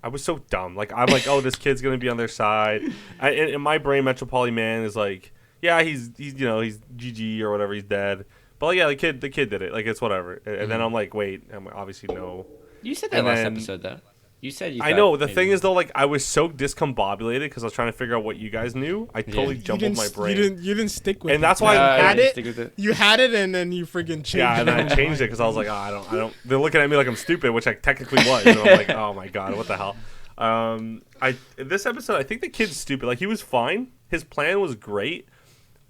I was so dumb. Like, I'm like, oh, this kid's gonna be on their side. In my brain, Metropoly Man is like, yeah, he's GG or whatever, he's dead. But like, yeah, the kid did it. Like, it's whatever. And then I'm like, wait, I'm obviously no. You said that last episode though. You said you. I know. The thing is, though, like, I was so discombobulated because I was trying to figure out what you guys knew. I totally jumbled my brain. You didn't stick with it. And that's why I had it. You had it, and then you friggin' changed it. Yeah, and then I changed it because I was like, I don't. They're looking at me like I'm stupid, which I technically was. And I'm like, oh my god, what the hell? This episode, I think the kid's stupid. Like, he was fine. His plan was great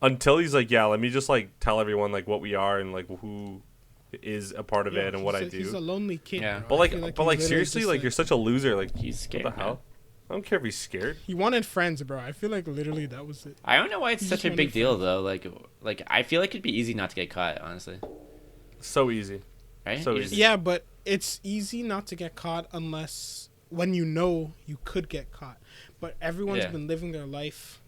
until he's like, yeah, let me just like tell everyone like what we are and like who is a part of it and what I do. He's a lonely kid. Yeah. Bro. But like seriously, like, you're such a loser. Like, he's scared. What the hell? I don't care if he's scared. He wanted friends, bro. I feel like literally that was it. I don't know why it's such a big deal though. Like I feel like it'd be easy not to get caught, honestly. So easy. Right? So easy. Yeah, but it's easy not to get caught unless when you know you could get caught. But everyone's been living their life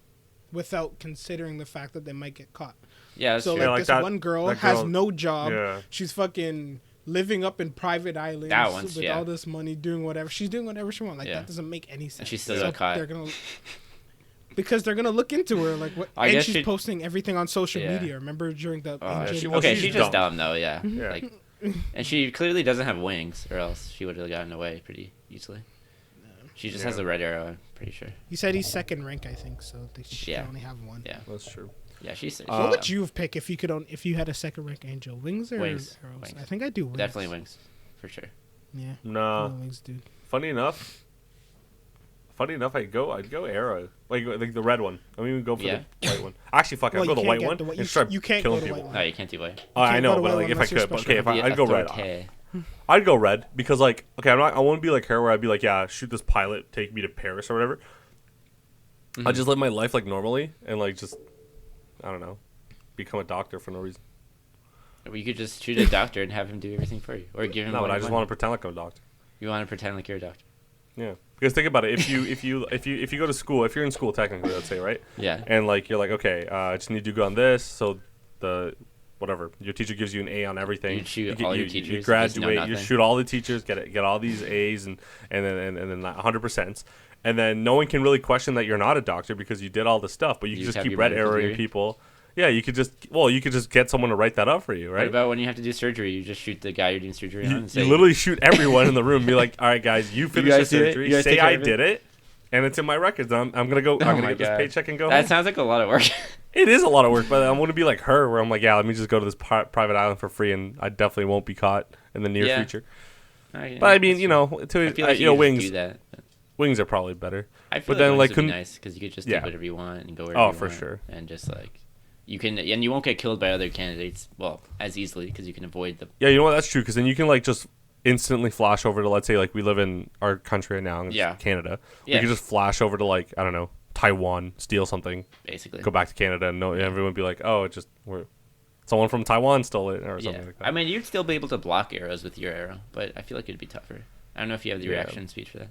without considering the fact that they might get caught. Yeah, so true. like this one girl has no job. Yeah. She's fucking living up in private islands with all this money, doing whatever. She's doing whatever she wants. Like, that doesn't make any sense. And she's still got caught. Because they're gonna look into her, like what? And she's posting everything on social media. Remember during the she's just dumb though. Yeah. Like, and she clearly doesn't have wings, or else she would have gotten away pretty easily. She just has a red arrow. I'm pretty sure. He said he's second rank, I think, so she can only have one. Yeah, that's true. Yeah, she's. What would you have picked if you had a second rank angel? Wings or arrows? Wings. I think I do wings. Definitely wings, for sure. Yeah. No. Wings, dude. Funny enough, funny enough, I'd go arrow, like the red one. I mean, we go for Yeah. the white one. Actually, fuck, Well, I'd go you the can't white get one the white- and start you can't killing go the people. white No, you can't do white. Oh, I can't go know, to but white like one if I unless you're could, but special. okay, if The I'd go red. authority. I'd go red because like okay, I won't be like her where I'd be like, yeah, shoot this pilot, take me to Paris or whatever. I just live my life like normally and like just I don't know, become a doctor for no reason. Or you could just shoot a doctor and have him do everything for you, or give him. No, all but I your just money. want to pretend like I'm a doctor. You want to pretend like you're a doctor. Yeah, because think about it. If you go to school, if you're in school technically, let's say, right? Yeah. And like you're like, okay, I just need to do good on this. So the whatever your teacher gives you an A on everything. You shoot get, all your you teachers, graduate. just know You nothing. shoot all the teachers. Get all these A's and then 100%. And then no one can really question that you're not a doctor because you did all the stuff. But you You just have keep your red medical arrowing degree. people. Yeah, you could just get someone to write that up for you, What right? about when you have to do surgery? You just shoot the guy you're doing surgery on. You And say, literally shoot everyone in the room. Be like, all right, guys, you finish guys the do it? surgery. You guys Say take care I of it? did it, and it's in my records. I'm gonna go. I'm Oh gonna my get this God. paycheck and go That home. sounds like a lot of work. It is a lot of work, but I'm gonna be like her, where I'm like, yeah, let me just go to this private island for free, and I definitely won't be caught in the near Yeah. future. But I mean, you know, to I feel like you know, could just wings. do that. Wings are probably better. I feel But then, wings like, would be couldn't- nice because you could just Yeah. do whatever you want and go wherever Oh, you for want, sure. and just like you can, and you won't get killed by other candidates. Well, as easily because you can avoid the. Yeah, you know what? That's true because then you can like just instantly flash over to, let's say, like we live in our country right now, and it's Yeah. Canada. Yeah. We can just flash over to like I don't know Taiwan, steal something, Basically. go back to Canada, and everyone be like, oh, it just someone from Taiwan stole it or Yeah. something like that. I mean, you'd still be able to block arrows with your arrow, but I feel like it'd be tougher. I don't know if you have the Yeah. reaction speed for that.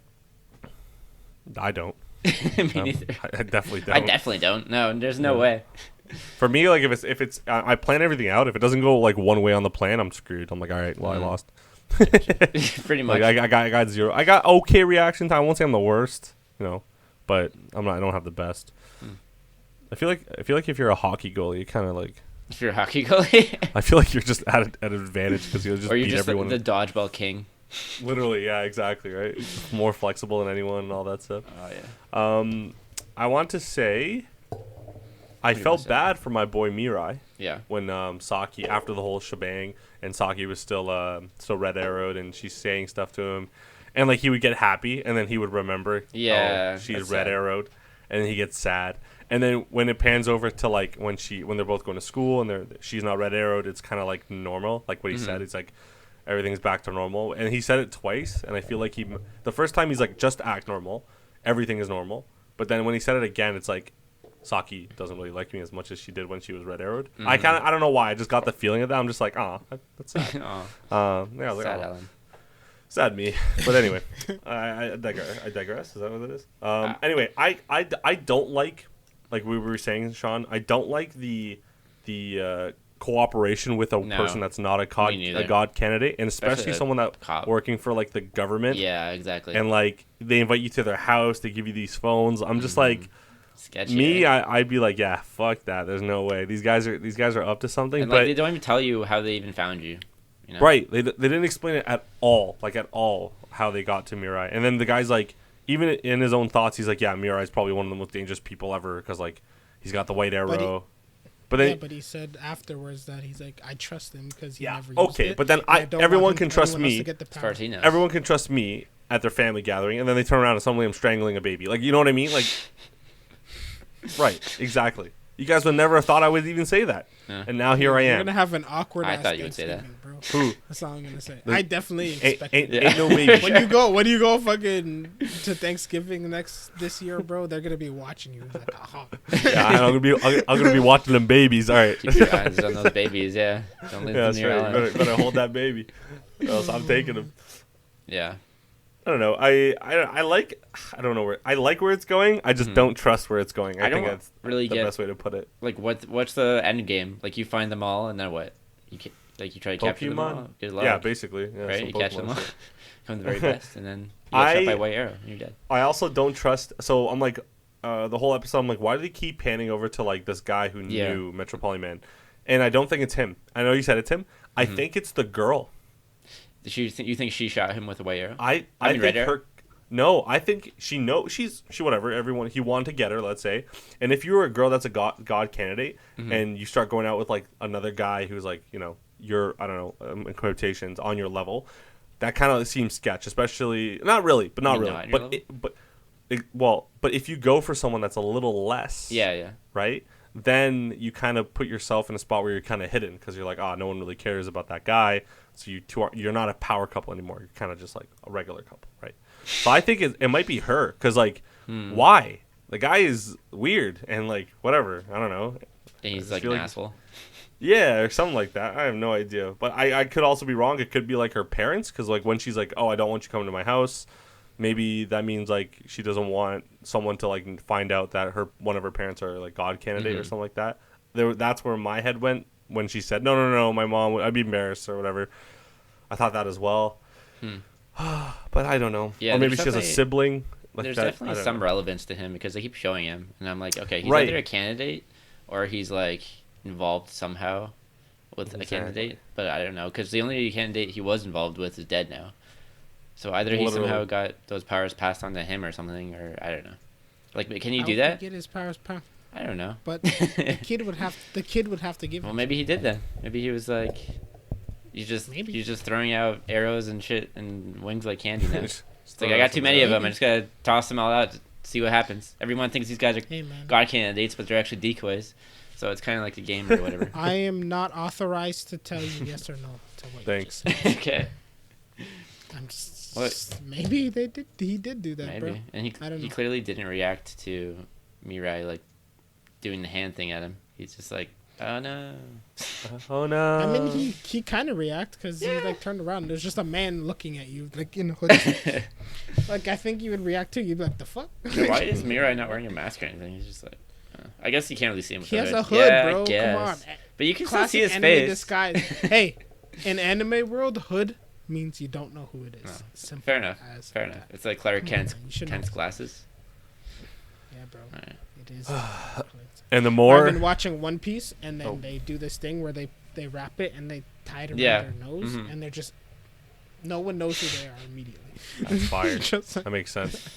I don't. Me No, neither. I definitely don't. I definitely don't. No, there's no Yeah. way. For me, like if it's I plan everything out. If it doesn't go like one way on the plan, I'm screwed. I'm like, all right, well, I lost. Pretty much. Like I got zero. I got okay reaction time. I won't say I'm the worst, you know, but I'm not. I don't have the best. I feel like if you're a hockey goalie, you kind of like. If you're a hockey goalie, I feel like you're just at an advantage because you'll just or you're beat just everyone. the dodgeball king. Literally, yeah, exactly, right. More flexible than anyone and all that stuff. Oh yeah. I want to say, I do you felt wanna say? bad for my boy Mirai Yeah. when Saki, after the whole shebang, and Saki was still red arrowed, and she's saying stuff to him, and like he would get happy, and then he would remember, Yeah, oh, she's that's red sad. arrowed, and then he gets sad. And then when it pans over to like when they're both going to school and she's not red arrowed, it's kind of like normal. Like what he said, it's like everything's back to normal. And he said it twice, and I feel like the first time he's like just act normal, everything is normal. But then when he said it again, it's like Saki doesn't really like me as much as she did when she was red arrowed. I don't know why. I just got the feeling of that. I'm just like, oh, that's sad. Oh, Yeah, I was like, sad "Aw." Alan. Sad me. But anyway, I digress. Is that what it is? Anyway, I don't like we were saying, Sean, I don't like the cooperation with a No, person that's not a me neither. god candidate, and especially a someone that cop. working for like the government. Yeah, exactly. And like they invite you to their house, they give you these phones. I'm just like Sketchy. me, eh? I'd be like, yeah, fuck that. There's no way. These guys are up to something. And but like they don't even tell you how they even found you. You know? right, they didn't explain it at all, how they got to Mirai. And then the guy's like, even in his own thoughts, he's like, yeah, Mirai's probably one of the most dangerous people ever because like he's got the white arrow. But then, but he said afterwards that he's like, I trust him because he yeah, never used okay. it, But then and don't everyone want can anyone trust else me. to get the As far as power. he knows. Everyone can trust me at their family gathering, and then they turn around and suddenly I'm strangling a baby. Like, you know what I mean? Like, right, exactly. You guys would never have thought I would even say that, Yeah. and now here I You're am. gonna have an awkward. I ass thought you would say that. Thanksgiving, bro. Who? That's all I'm gonna say. The- I definitely Ain't, expect ain't, it. ain't no baby. When you go fucking to Thanksgiving this year, bro, they're gonna be watching you. It's like, aha. Yeah, I'm gonna be watching them babies. All right. Keep your eyes on those babies. Yeah. Don't leave Yeah, them that's near right. Alan. Better hold that baby, or else I'm taking him. Yeah. I don't know. I like where it's going. I just don't trust where it's going. I I think don't that's really the get best way to put it. like what's the end game? Like you find them all and then what? You try to capture them all. Pokemon. Good luck. Yeah, basically. Yeah, right. some You catch Pokemon them all. shit. Come the very best, and then you get shot by I- white arrow and you're dead. I also don't trust. So I'm like, the whole episode, I'm like, why do they keep panning over to like this guy who Yeah. knew Metropolitan Man? And I don't think it's him. I know you said it's him. I think it's the girl. You think she shot him with a white arrow? I mean, think red arrow? her. No, I think she whatever. Everyone he wanted to get her, let's say. And if you were a girl that's a god candidate, and you start going out with like another guy who's like, you know, you're I don't know in quotations on your level, that kind of seems sketch. Especially not really, but not You mean really. not on your But but if you go for someone that's a little less, Yeah. right, then you kind of put yourself in a spot where you're kind of hidden because you're like, oh, no one really cares about that guy. So you're not a power couple anymore. You're kind of just like a regular couple, right? So I think it might be her because like, why? The guy is weird and like whatever. I don't know. And he's like an asshole. Yeah, or something like that. I have no idea. But I could also be wrong. It could be like her parents because like when she's like, oh, I don't want you coming to my house. Maybe that means like she doesn't want someone to like find out that one of her parents are like God candidate or something like that. That's where my head went when she said no, my mom, I'd be embarrassed or whatever. I thought that as well. But I don't know. Yeah, or maybe she has a sibling. Like there's that. definitely some relevance to him because they keep showing him, and I'm like, okay, he's Right. either a candidate or he's like involved somehow with a candidate, but I don't know because the only candidate he was involved with is dead now. So either he somehow got those powers passed on to him or something, or I don't know. Like, can you do that? Get his powers I don't know. but the kid would have to give. Well, him maybe he did then. Maybe he was like, you're just throwing out arrows and shit and wings like candy now. It's like I got too many of them. I just gotta toss them all out to see what happens. Everyone thinks these guys are God candidates, but they're actually decoys. So it's kind of like a game or whatever. I am not authorized to tell you yes or no to what. Thanks. Okay. I'm just. What? Maybe they did. He did do that, Maybe. bro. And he clearly didn't react to Mirai like doing the hand thing at him. He's just like, oh no. Oh no. I mean, he kind of reacted because he like turned around. And there's just a man looking at you, like in a hood. Like I think you would react too. You'd be like, the fuck. Why is Mirai not wearing a mask or anything? He's just like, I guess you can't really see him. With he has hood. a hood, bro. I guess. Come on. But you can Classic still see his anime face. disguise. Hey, in anime world, hood means you don't know who it is. No. Fair enough. Fair enough. It's like Clark Kent's glasses. Yeah, bro. Right. It is. And the more I've been watching One Piece, and then they do this thing where they wrap it and they tie it around their nose, and they're just no one knows who they are immediately. That's fire. That makes sense.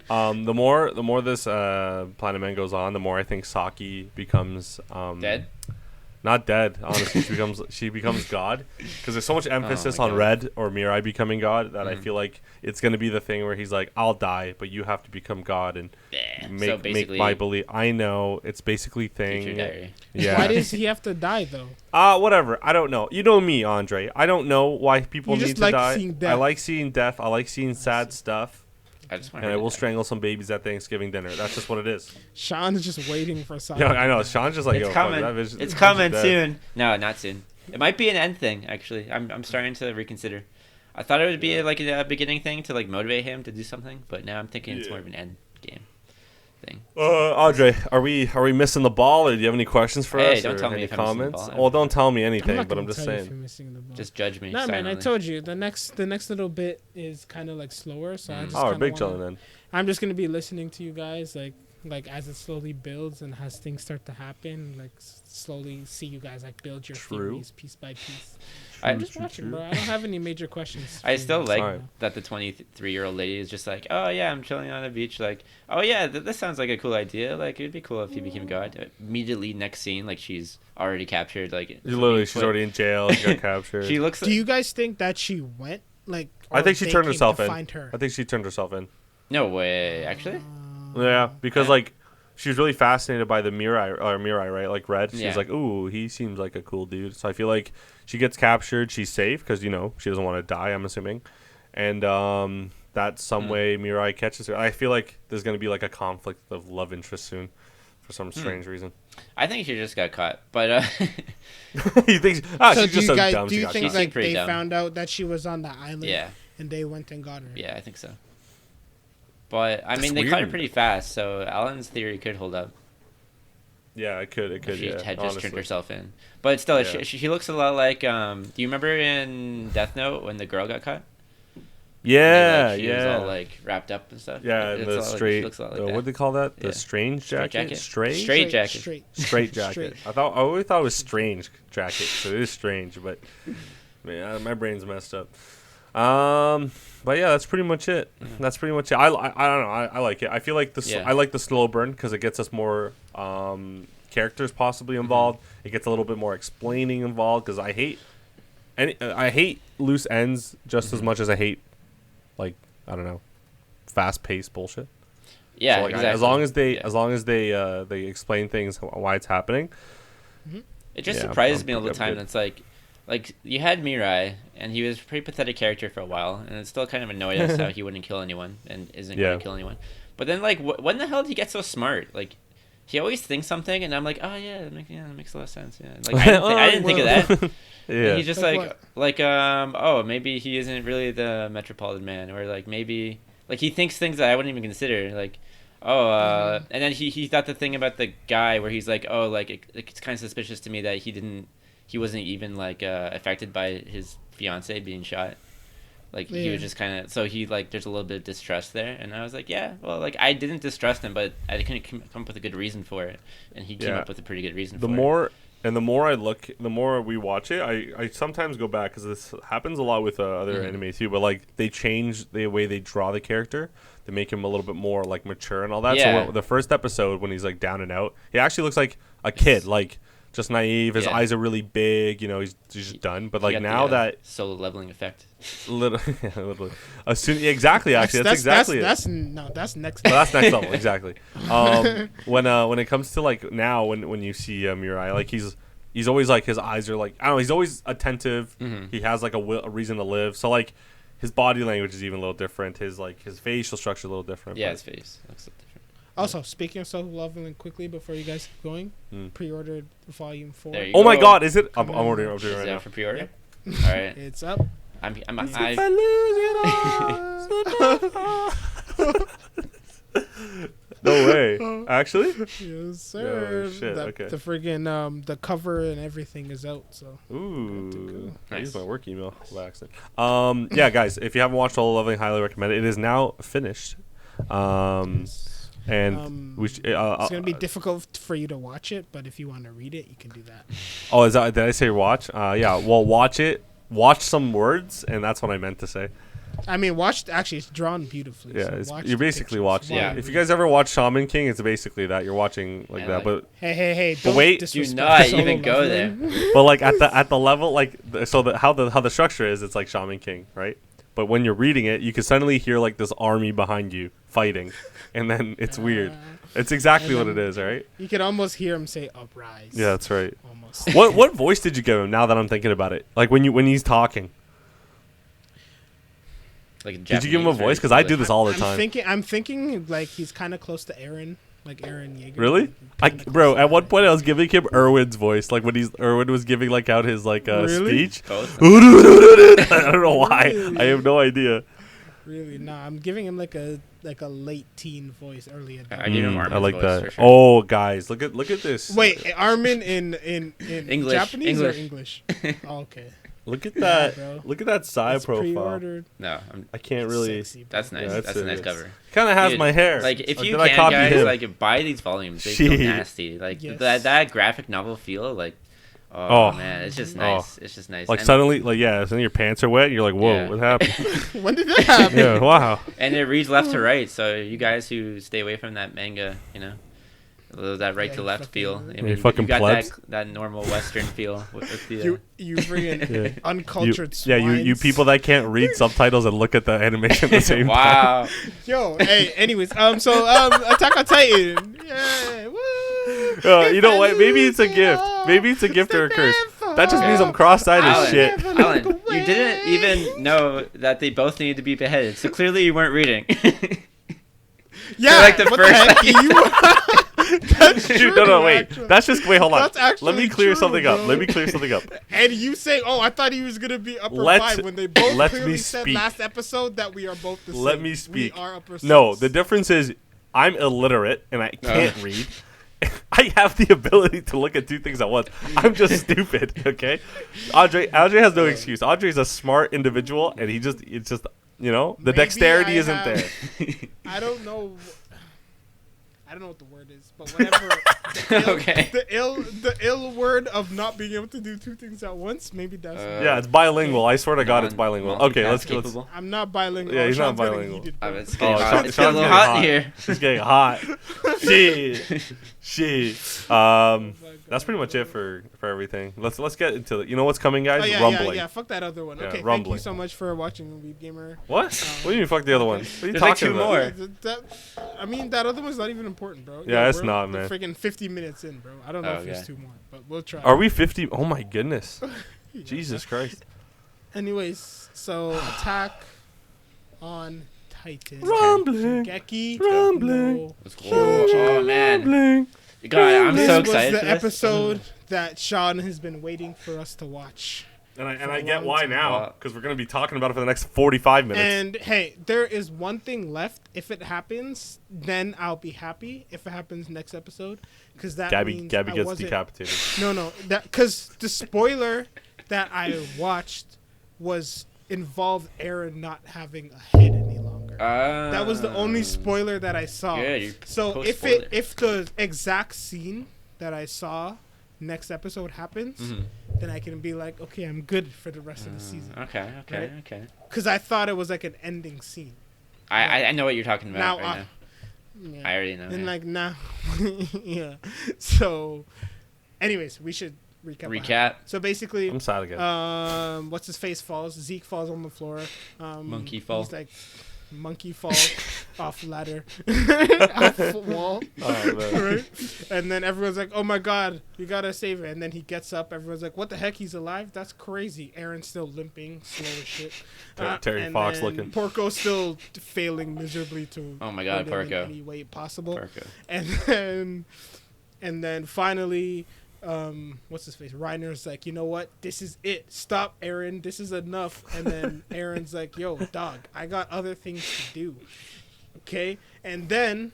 The more this Planet Man goes on, the more I think Saki becomes dead. Not dead, honestly. She becomes God because there's so much emphasis on Red or Mirai becoming God that I feel like it's gonna be the thing where he's like, I'll die, but you have to become God and make my belief. I know it's basically thing. Yeah. Why does he have to die though? Whatever. I don't know. You know me, Andre. I don't know why people need to die. I like seeing death. I like seeing sad stuff. I will strangle some babies at Thanksgiving dinner. That's just what it is. Sean's just waiting for something. Yeah, I know. Sean's just like, it's coming. It's coming soon. No, not soon. It might be an end thing. Actually, I'm starting to reconsider. I thought it would be like a beginning thing to like motivate him to do something, but now I'm thinking it's more of an end game thing. Andre, are we missing the ball, or do you have any questions for us? Don't tell me any if comments. I'm missing the ball. Well, don't tell me anything, but I'm just saying. Just judge me. No, man, I told you the next little bit is kind of like slower, so I just big chilling then. I'm just gonna be listening to you guys, like as it slowly builds and as things start to happen, like slowly see you guys like build your theories piece by piece. I'm just watching, bro. I don't have any major questions. I still like that the 23-year-old lady is just like, oh yeah, I'm chilling on the beach. Like, oh yeah, this sounds like a cool idea. Like, it'd be cool if he became God. Immediately next scene, like she's already captured. Like, she's already in jail. She got captured. She looks. Do you guys think that she went like? I think she turned herself in. Find her? I think she turned herself in. No way, actually. Yeah, because like she was really fascinated by the Mirai, right? Like Red. She's like, ooh, he seems like a cool dude. So I feel like she gets captured. She's safe because she doesn't want to die. I'm assuming, and that's some way Mirai catches her. I feel like there's gonna be like a conflict of love interest soon, for some strange reason. I think she just got caught, but he thinks she's just so dumb. Do you think like they dumb. found out that she was on the island? Yeah. And they went and got her. Yeah, I think so. But I mean, they caught her pretty fast, so Alan's theory could hold up. Yeah, it could. She had just turned herself in, but still, she looks a lot like. Do you remember in Death Note when the girl got caught? Yeah, she was all like wrapped up and stuff. Yeah, the straight. What do they call that? The strange jacket. Straight jacket. Straight jacket. I always thought it was strange jacket. So it is strange, but man, my brain's messed up. But yeah, that's pretty much it. That's pretty much it. I don't know. I like it. I feel like I like the slow burn because it gets us more characters possibly involved. It gets a little bit more explaining involved because I hate loose ends just as much as I hate, like, I don't know, fast paced bullshit. Yeah, So, like, exactly. as long as they explain things why it's happening. It just Yeah, surprises me all the I'm time. good. It's like you had Mirai, and he was a pretty pathetic character for a while, and it still kind of annoyed us how he wouldn't kill anyone and isn't going to kill anyone. But then, like, when the hell did he get so smart? Like, he always thinks something, and I'm like, oh yeah, that makes a lot of sense. Yeah, like I didn't think of that. Yeah. And he's just oh, maybe he isn't really the Metropolitan Man, or like maybe like he thinks things that I wouldn't even consider, like. Oh, and then he thought the thing about the guy where he's like, oh, like it's kind of suspicious to me that he wasn't even like affected by his fiance being shot. Like he was just kind of, so he like there's a little bit of distrust there, and I was like, yeah, well, like I didn't distrust him, but I couldn't come up with a good reason for it, and he came up with a pretty good reason. The more I look, the more we watch it, I sometimes go back because this happens a lot with other anime too. But like they change the way they draw the character. They make him a little bit more like mature and all that. Yeah. So the first episode when he's like down and out, he actually looks like a kid, like just naive. His eyes are really big. You know, he's just done. But like now that solo leveling effect, literally, exactly. Actually, that's exactly it. That's next. Well, that's next level, exactly. When it comes to like now, when you see Mirai, like he's always like his eyes are like I don't know. He's always attentive. He has like a reason to live. So like. His body language is even a little different. His facial structure is a little different. Yeah, his face looks a little different. Also, speaking of solo-leveling quickly before you guys keep going, pre-ordered Volume 4. Oh my God, is it? I'm ordering right now. For pre-order? Yep. All right. It's up. I'm If I lose it all. No way. Actually? Yes, sir. Oh, shit. Okay. The friggin' the cover and everything is out. So. Ooh. I Nice. used my work email by accident. Yeah, guys, if you haven't watched Solo Leveling, highly recommend it. It is now finished. And it's gonna be difficult for you to watch it, but if you want to read it, you can do that. Oh, did I say watch? Yeah. Well, watch it. Watch some words, and that's what I meant to say. I mean, actually, it's drawn beautifully. Yeah, so you're basically watching. Yeah. If you guys ever watch Shaman King, it's basically that you're watching like that. But hey, But don't wait, disrespect do not solo even go leveling. there. but like at the level like how the structure is, it's like Shaman King, right? But when you're reading it, you can suddenly hear like this army behind you fighting, and then it's weird. It's exactly what it is, right? You can almost hear him say "uprise." Yeah, that's right. Almost. What voice did you give him? Now that I'm thinking about it, like when he's talking. Like Did you give him a voice? Because I do this all the time. I'm thinking like he's kind of close to Aaron, like Aaron Yeager. Really? Bro, at one point I was giving him Erwin's voice, like when Erwin was giving like out his like speech. Both. I don't know why. Really? I have no idea. Really? Nah, I'm giving him like a late teen voice, early adult. I give him Armin's I like voice that. for sure. Oh, guys, look at this. Wait, Armin in English. Japanese or English? Oh, okay. Look at that. bro. Look at that side It's profile. pre-ordered. No, I can't really. Sexy, bro. that's nice. Yeah, that's a nice serious. cover. Kind of has Dude, my hair. Like if Or you did I can, copy guys, him? like buy these volumes. They feel Shit. nasty. Like Yes. that graphic novel feel. Like, oh, Oh. man, it's just Oh. nice. It's just nice. Like And- suddenly, like suddenly your pants are wet. And you're like, whoa, Yeah. what happened? When did that happen? Yeah, wow. and it reads left to right. So you guys who stay away from that manga, that right Yeah, to you left fucking- feel. I Yeah, mean, fucking you got plebs. that normal Western feel with the. You friggin' Yeah. uncultured You swines. people that can't read subtitles and look at the animation at the same time. Wow. Yo, hey, anyways, Attack on Titan. Yeah, woo. You know what? Maybe it's a gift. Maybe it's a gift or a curse. That just means I'm cross-eyed as Alan, shit. Alan, you didn't even know that they both needed to be beheaded, so clearly you weren't reading. Yeah, like the what first- heck? That's true. Dude, no, wait. actually. That's just wait. Hold on. That's actually Let me clear true, something bro. up. Let me clear something up. And you say, "Oh, I thought he was gonna be upper Let- five," when they both let clearly me said speak. last episode that we are both the same. Let me speak. We are upper No, six. the difference is I'm illiterate and I can't read. I have the ability to look at two things at once. I'm just stupid. Okay, Andre has no excuse. Andre's a smart individual, and it's just the Maybe dexterity I isn't have- there. I don't know don't know what the word is, but whatever. Okay. The ill word of not being able to do two things at once. Maybe that's. Yeah, it's bilingual. I swear to God, it's bilingual. Okay, let's go. I'm not bilingual. Yeah, he's not Sean's getting bilingual. heated, It's bro. getting hot. It's getting a little Sean's hot in here. It's getting hot. Shit. That's pretty much it for everything. Let's get into it. You know what's coming, guys? Oh, yeah, Rumbling. yeah. Fuck that other one. Yeah, Okay, rumbling. thank you so much for watching Weeb Gamer. What? What do you mean? Fuck the other one? What are you There's like talking two about? more. I mean, that other one's not even important, bro. Yeah, it's we're not, man. Freaking 50 minutes in, bro. I don't know if Okay. there's two more, but we'll try. Are we 50? Oh my goodness. Jesus Christ. Anyways, so Attack on Titan. Rumbling. Shingeki Rumbling. no Let's go. Oh man, Rumbling. God, I'm This so was excited the for this. episode that Sean has been waiting for us to watch. And For I a get long why time. now, because we're going to be talking about it for the next 45 minutes. And hey, there is one thing left. If it happens, then I'll be happy. If it happens next episode, because that means Gabby I gets wasn't- decapitated. No, that because the spoiler that I watched was involved Aaron not having a head any longer. That was the only spoiler that I saw. Yeah, you So if post-spoiler. if the exact scene that I saw next episode happens, then I can be like, okay, I'm good for the rest of the season. Okay. Right? Because I thought it was like an ending scene. I know what you're talking about Now, right now. Yeah. I already know. And yeah. like now, yeah. So, anyways, we should recap. what happened. Recap. So basically, I'm sad again. what's his face falls. Zeke falls on the floor. Monkey fall. He's like, monkey fall off ladder, off wall. Oh, man. Right? And then everyone's like, "Oh my God, you gotta save it!" And then he gets up. Everyone's like, "What the heck? He's alive? That's crazy." Aaron's still limping, slow as shit. Terry and Fox then looking. Porco's still failing miserably to. Oh my God, hit him in Porco. any way possible. Porco. And then finally, what's his face? Reiner's like, you know what? This is it. Stop, Aaron. This is enough. And then Aaron's like, yo, dog, I got other things to do. Okay? And then,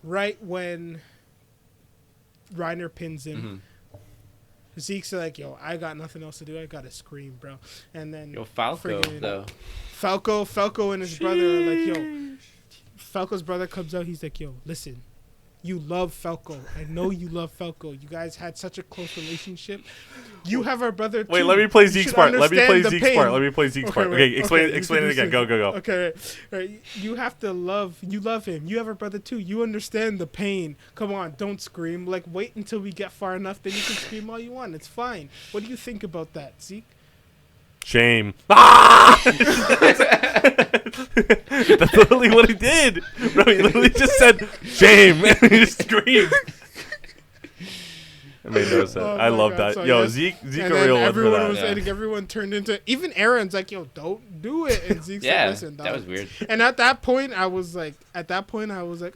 right when Reiner pins him, Zeke's like, yo, I got nothing else to do. I gotta scream, bro. And then Yo, Falco friggin' though. Falco and his brother are like, yo. Falco's brother comes out. He's like, yo, listen. You love Falco. I know you love Falco. You guys had such a close relationship. You have our brother too. Wait, let me play You Zeke's should part. Let me play understand the Zeke's pain. part. Let me play Zeke's part. Okay, explain it again. Go. Okay, right. You have to love. You love him. You have a brother too. You understand the pain. Come on, don't scream. Like, wait until we get far enough, then you can scream all you want. It's fine. What do you think about that, Zeke? Shame. Ah! That's literally what he did. Bro, he literally just said, shame. And he just screamed. It made no sense. Oh I my love God, that. so Yo, yes. Zeke And a then real one for everyone that. was saying, everyone turned into. Even Aaron's like, yo, don't do it. And Zeke's Yeah, like, listen, dog. that was weird. And at that point, I was like,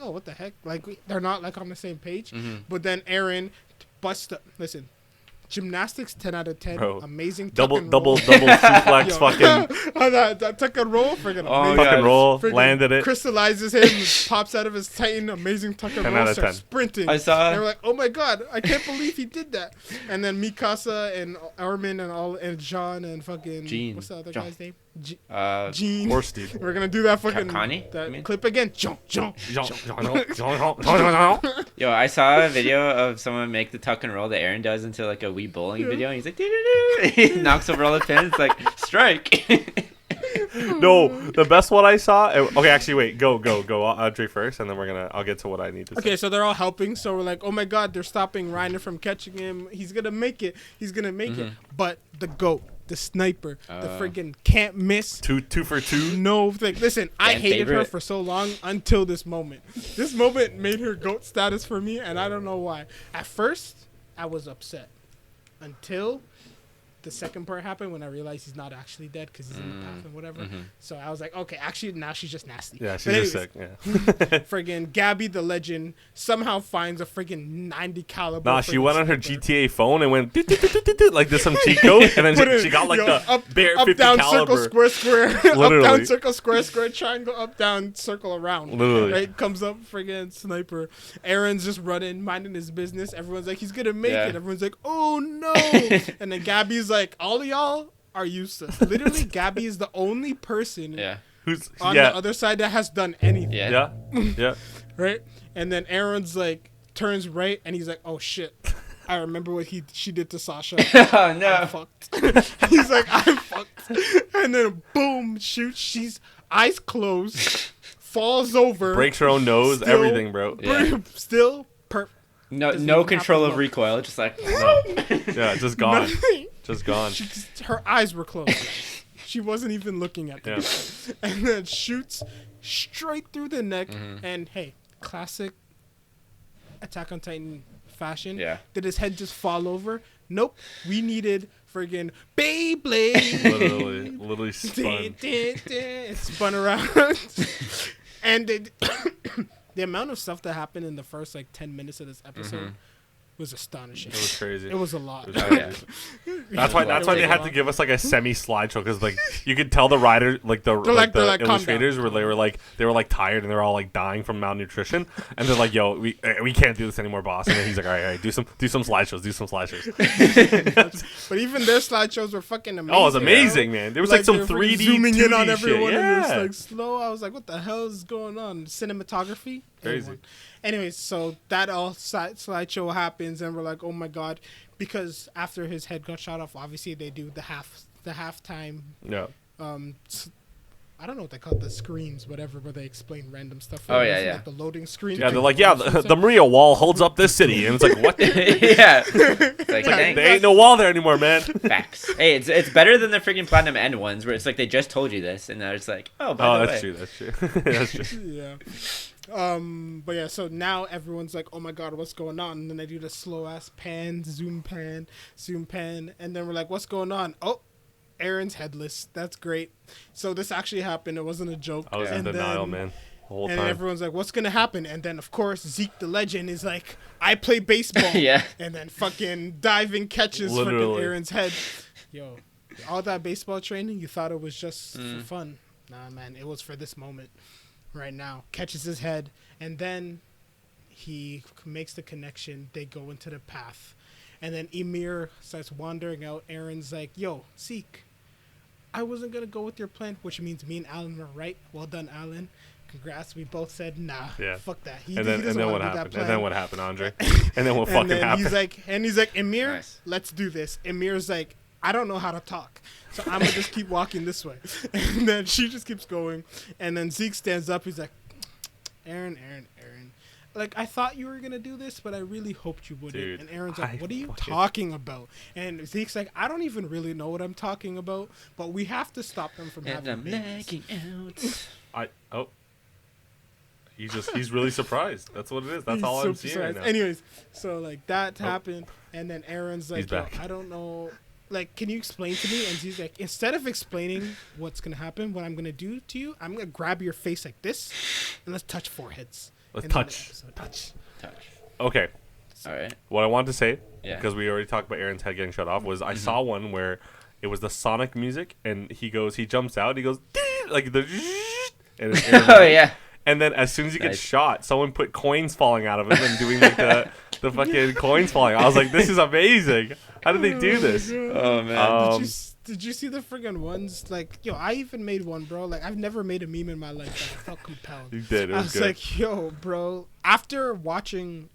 oh, what the heck? Like, they're not like on the same page. But then Aaron busts up. Listen, gymnastics 10 out of 10. Bro. Amazing. Double tuck and roll. suplex, Yo. fucking Oh, that tuck and roll, freaking Oh, amazing. God. fucking roll, Friggin' landed it. Crystallizes him, pops out of his Titan, amazing tuck and 10 roll, out of starts 10. sprinting. I saw- And we're like, oh my God, I can't believe he did that. And then Mikasa and Armin and Jean and fucking Gene. what's the other Jean. guy's name? Gene. Gene. Horse dude. We're gonna do that fucking Connie, that you mean? clip again. Jump. Yo, I saw a video of someone make the tuck and roll that Aaron does into like a Wii bowling video, and he's like, doo-doo-doo. He knocks over all the pins, it's like strike. No, the best one I saw. Okay, actually, wait. Go. I'll drink first, and then I'll get to what I need to say. Okay, so they're all helping. So we're like, oh my God, they're stopping Reiner from catching him. He's gonna make it. But the GOAT, the sniper, the friggin' can't miss. Two for two. No thing. Listen, I Fan hated her favorite. for so long until this moment. This moment made her GOAT status for me, and I don't know why. At first, I was upset until the second part happened when I realized he's not actually dead because he's in the path and whatever. So I was like, okay, actually now she's just nasty. Yeah, But she's just sick. Yeah. Friggin' Gabi the legend somehow finds a friggin' 90 caliber. Nah, she went on her sniper. GTA phone and went like there's some cheat code, and then Put it- she got like yo, the bare 50 down, caliber. circle, square, up, Literally. down, circle, square, triangle, up, down, circle, around. Literally. Right? Comes up, friggin' sniper. Aaron's just running, minding his business. Everyone's like, he's gonna make Yeah. it. Everyone's like, oh no. And then Gabi's like, all of y'all are useless. Literally, Gabi is the only person Yeah. Who's on the other side that has done anything. Yeah. yeah. right? And then Aaron's like turns right, and he's like, "Oh shit." I remember what she did to Sasha. Oh no! I'm fucked. He's like, I'm fucked. And then boom, shoots. She's eyes closed, falls over, breaks her own nose, everything, bro. Yeah. Still No control of recoil, just like Yeah, just gone. Nothing. Just gone. Her eyes were closed. She wasn't even looking at them. Yeah. And then shoots straight through the neck. And hey, classic Attack on Titan fashion. Yeah. Did his head just fall over? Nope. We needed friggin' Beyblade. Literally spun. It spun around. And the amount of stuff that happened in the first like 10 minutes of this episode was astonishing. It was crazy. It was a lot. That's why they had to give us like a semi slideshow, because like you could tell the writer, like the illustrators were they were like tired, and they're all like dying from malnutrition, and they're like, "Yo, we can't do this anymore, boss." And then he's like, "All right, do some slideshows." But even their slideshows were fucking amazing. Oh, it was amazing, man. There was like some 3D zooming 2D in on everyone, shit. and it's Yeah. like slow. I was like, "What the hell is going on?" Cinematography, Crazy. A1. Anyways, so that all slideshow happens, and we're like, "Oh my god!" Because after his head got shot off, obviously they do the halftime. Yeah. I don't know what they call it, the screens, whatever, where they explain random stuff. Oh, yeah. Like the loading screen. Yeah, they're like, yeah, the Maria wall holds up this city, and it's like, what? Yeah. It's like, dang. There ain't no wall there anymore, man. Facts. Hey, it's better than the freaking Platinum End ones, where it's like they just told you this, and now it's like, oh, by the way. That's true. That's true. Yeah. But yeah, so now everyone's like, oh my god, what's going on? And then they do the slow ass pan, zoom pan, and then we're like, what's going on? Oh, Aaron's headless. That's great. So this actually happened. It wasn't a joke. I was in denial, man, the whole time. And everyone's like, what's gonna happen? And then of course Zeke the legend is like, I play baseball. Yeah. And then fucking diving catches Literally. fucking Aaron's head. Yo, all that baseball training, you thought it was just for fun. Nah, man, it was for this moment. Right now, catches his head, and then he makes the connection. They go into the path, and then Ymir starts wandering out. Aaron's like, yo, Zeke, I wasn't gonna go with your plan, which means me and Alan were right. Well done, Alan. Congrats. We both said nah. Yeah. Fuck that. And then what happened? And then what happened, Andre? And then what and fucking then happened? He's like, Ymir, Nice. let's do this. Ymir's like, I don't know how to talk, so I'm gonna just keep walking this way. And then she just keeps going, and then Zeke stands up. He's like, Aaron. Like, I thought you were gonna do this, but I really hoped you wouldn't. Dude, and Aaron's like, what are you talking about? And Zeke's like, I don't even really know what I'm talking about, but we have to stop them from And having I'm babies. lagging out. He's really surprised. That's what it is. That's all I'm seeing right now. Anyways, so like that happened, and then Aaron's like, He's back. I don't know. Like, can you explain to me? And he's like, instead of explaining what's gonna happen, what I'm gonna do to you, I'm gonna grab your face like this, and let's touch foreheads. Let's And then touch. the episode, touch. Okay. All right. What I wanted to say, Yeah. because we already talked about Aaron's head getting shut off, was I saw one where it was the Sonic music, and he jumps out, he goes, like the, and it's Aaron. Oh yeah. And then as soon as he gets Nice. shot, someone put coins falling out of him and doing like the fucking coins falling. I was like, this is amazing. How did they do this? Oh man. Did you see the friggin' ones? Like, yo, I even made one, bro. Like, I've never made a meme in my life, but I felt compelled. You did. It I was was good. like, yo, bro. After watching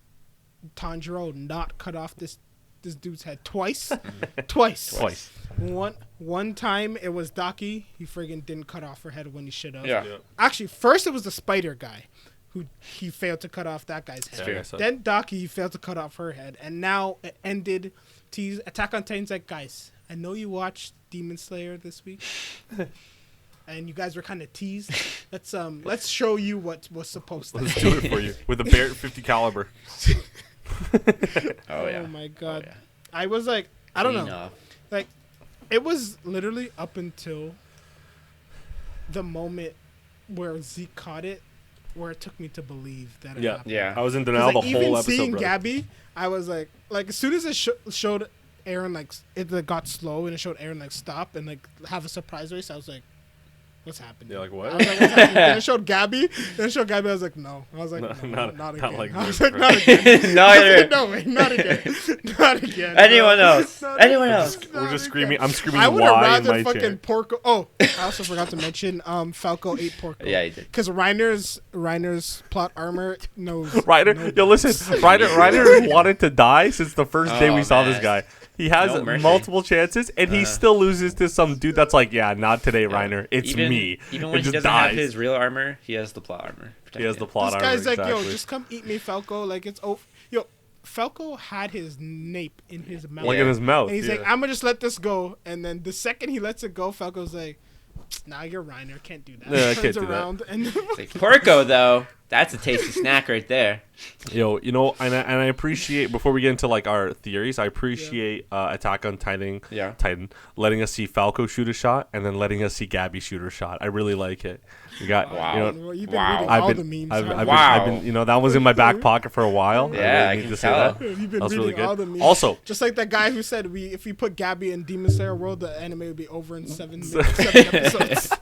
Tanjiro not cut off this dude's head twice. One time it was Daki. He friggin' didn't cut off her head when he should have. Yeah. Actually, first it was the spider guy, who he failed to cut off that guy's head. Yeah, I guess so. Then Daki failed to cut off her head, and now it ended. Attack on Titan's like, guys, I know you watched Demon Slayer this week, and you guys were kind of teased. Let's show you what was supposed to. Let's do it for you with a Barrett 50 caliber. Oh yeah. Oh my god. Oh, yeah. I was like, I don't know. Enough. Like, it was literally up until the moment where Zeke caught it, where it took me to believe that it happened. Yeah. I was in 'Cause, denial like, the whole even episode, seeing bro. Gabi, I was like as soon as it showed Aaron, like, it got slow and it showed Aaron like stop and like have a surprise race, I was like, what's happening? You're like, what? I was like, what's happening? Then it showed Gabi. Then it showed Gabi. I was like, no. I was like, no, not again. like I was this, like, bro. not again. Neither. No way, not again. Not again. Anyone else? Not Anyone again. else? We're just Not screaming. again. I'm screaming I would have Y in my rather fucking chair. Porco. Oh, I also forgot to mention Falco ate Porco. Yeah, he did. Because Reiner's plot armor knows. Ryder, no yo, listen. Ryder wanted to die since the first day we Oh, saw man. this guy. He has No mercy. multiple chances, and he still loses to some dude that's like, yeah, not today, Yeah. Reiner. It's even, me. Even when It he just doesn't have dies. his real armor, he has the plot armor. He has the protecting plot This armor. guy's like, exactly. yo, just come eat me, Falco. Like, it's over. Yo, Falco had his nape in his mouth. Like Yeah. in his mouth. And he's yeah. like, I'm going to just let this go. And then the second he lets it go, Falco's like, nah, you're Reiner. Can't do that. Yeah, I Turns can't do that. around and it. Like, Porco, though, that's a tasty snack right there. Yo, you know, and I appreciate, before we get into like our theories, I appreciate Attack on Titan, Yeah. letting us see Falco shoot a shot and then letting us see Gabi shoot a shot. I really like it. We got, Wow. you know, Well, you've been Wow. reading I've all been, the memes. I've, huh? I've, Wow. been, you know, that was in my back pocket for a while. Yeah, really I need can to say tell. that. You've been That's reading really all good. the memes. Also, Just like that guy who said if we put Gabi in Demon Slayer World, the anime would be over in seven episodes.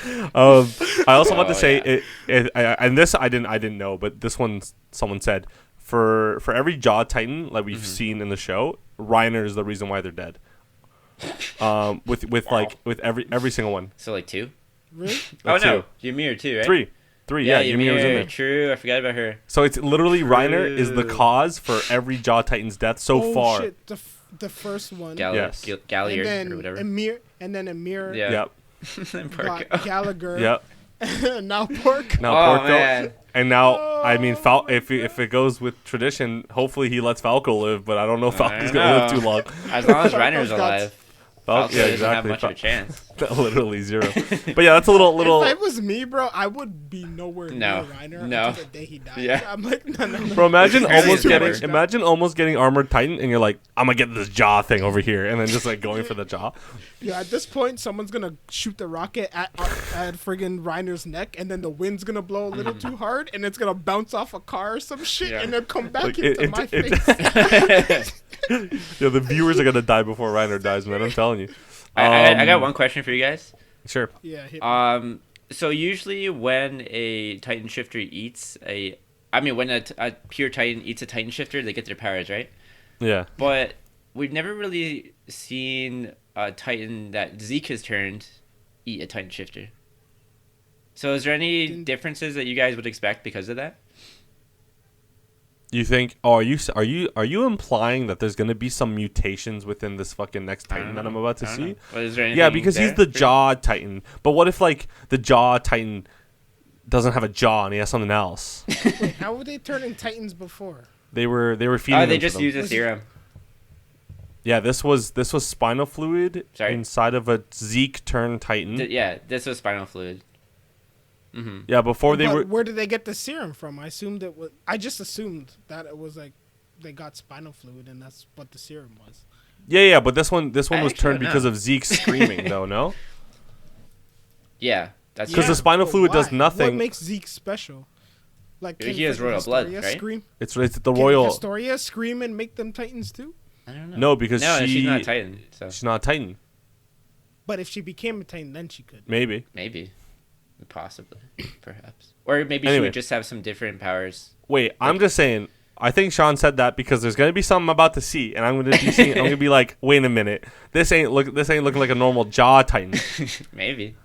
I also want to Oh, say and this I didn't know, but this one someone said for every Jaw Titan like we've seen in the show, Reiner is the reason why they're dead. With every single one. So, like, 2? Really? Oh, no. Two. Ymir, too, right? Three. Yeah, Ymir was in there. True. I forgot about her. So it's literally Reiner is the True. cause for every Jaw Titan's death so Oh, far. shit. The first one. Yes. Gallier, and then or whatever. Emir, and then Emir Yeah. Yep. And got Porco. Gallagher. Yep. and now Pork. Now Oh, Porco. man. And now, I mean, if it goes with tradition, hopefully he lets Falco live, but I don't know if Falco's going to live too long. As long as Falco's Reiner's got- alive. Falco, yeah, doesn't have exactly. much of a chance. Literally zero. But yeah, that's a little. If it was me, bro, I would be nowhere No. near Reiner No. until the day he dies. Yeah. I'm like, no. Bro, imagine Barely almost a getting number. almost getting armored Titan, and you're like, I'm gonna get this jaw thing over here, and then just like going for the jaw. Yeah, at this point, someone's gonna shoot the rocket at friggin' Reiner's neck, and then the wind's gonna blow a little too hard, and it's gonna bounce off a car or some shit, Yeah. and then come back Like, into my it- face. Yeah, the viewers are gonna die before Reiner dies, man. I'm telling you. I got one question for you guys. Sure. Yeah. So usually when a Titan shifter eats when a pure Titan eats a Titan shifter, they get their powers, right? Yeah. But we've never really seen a Titan that Zeke has turned eat a Titan shifter. So is there any differences that you guys would expect because of that? You think? Oh, are you implying that there's gonna be some mutations within this fucking next I Titan don't that know. I'm about to I don't see? know. But is there anything Yeah, because he's there the for- jaw Titan. But what if like the jaw Titan doesn't have a jaw and he has something else? Wait, how were they turning Titans before? They were feeding. Oh, them they to just them. use a Was it- serum. Yeah, this was spinal fluid Sorry? inside of a Zeke turned Titan. This was spinal fluid. Mm-hmm. Yeah, before they But were. where did they get the serum from? I just assumed that it was like they got spinal fluid, and that's what the serum was. Yeah, but this one I was actually turned don't because know. of Zeke screaming, though. No, Yeah, that's because Yeah, the spinal but fluid does why? nothing. What makes Zeke special? Like, He has royal blood, right? Scream? It's the Can royal. Historia scream and make them Titans too? I don't know. No, because she's not a Titan. So she's not a Titan. But if she became a Titan, then she could. Maybe. maybe, possibly, perhaps, or maybe she Anyway. would just have some different powers. Wait, I'm just saying. I think Sean said that because there's gonna be something I'm about to see, and I'm gonna be seeing. I'm gonna be like, wait a minute, this ain't looking like a normal jaw Titan. Maybe.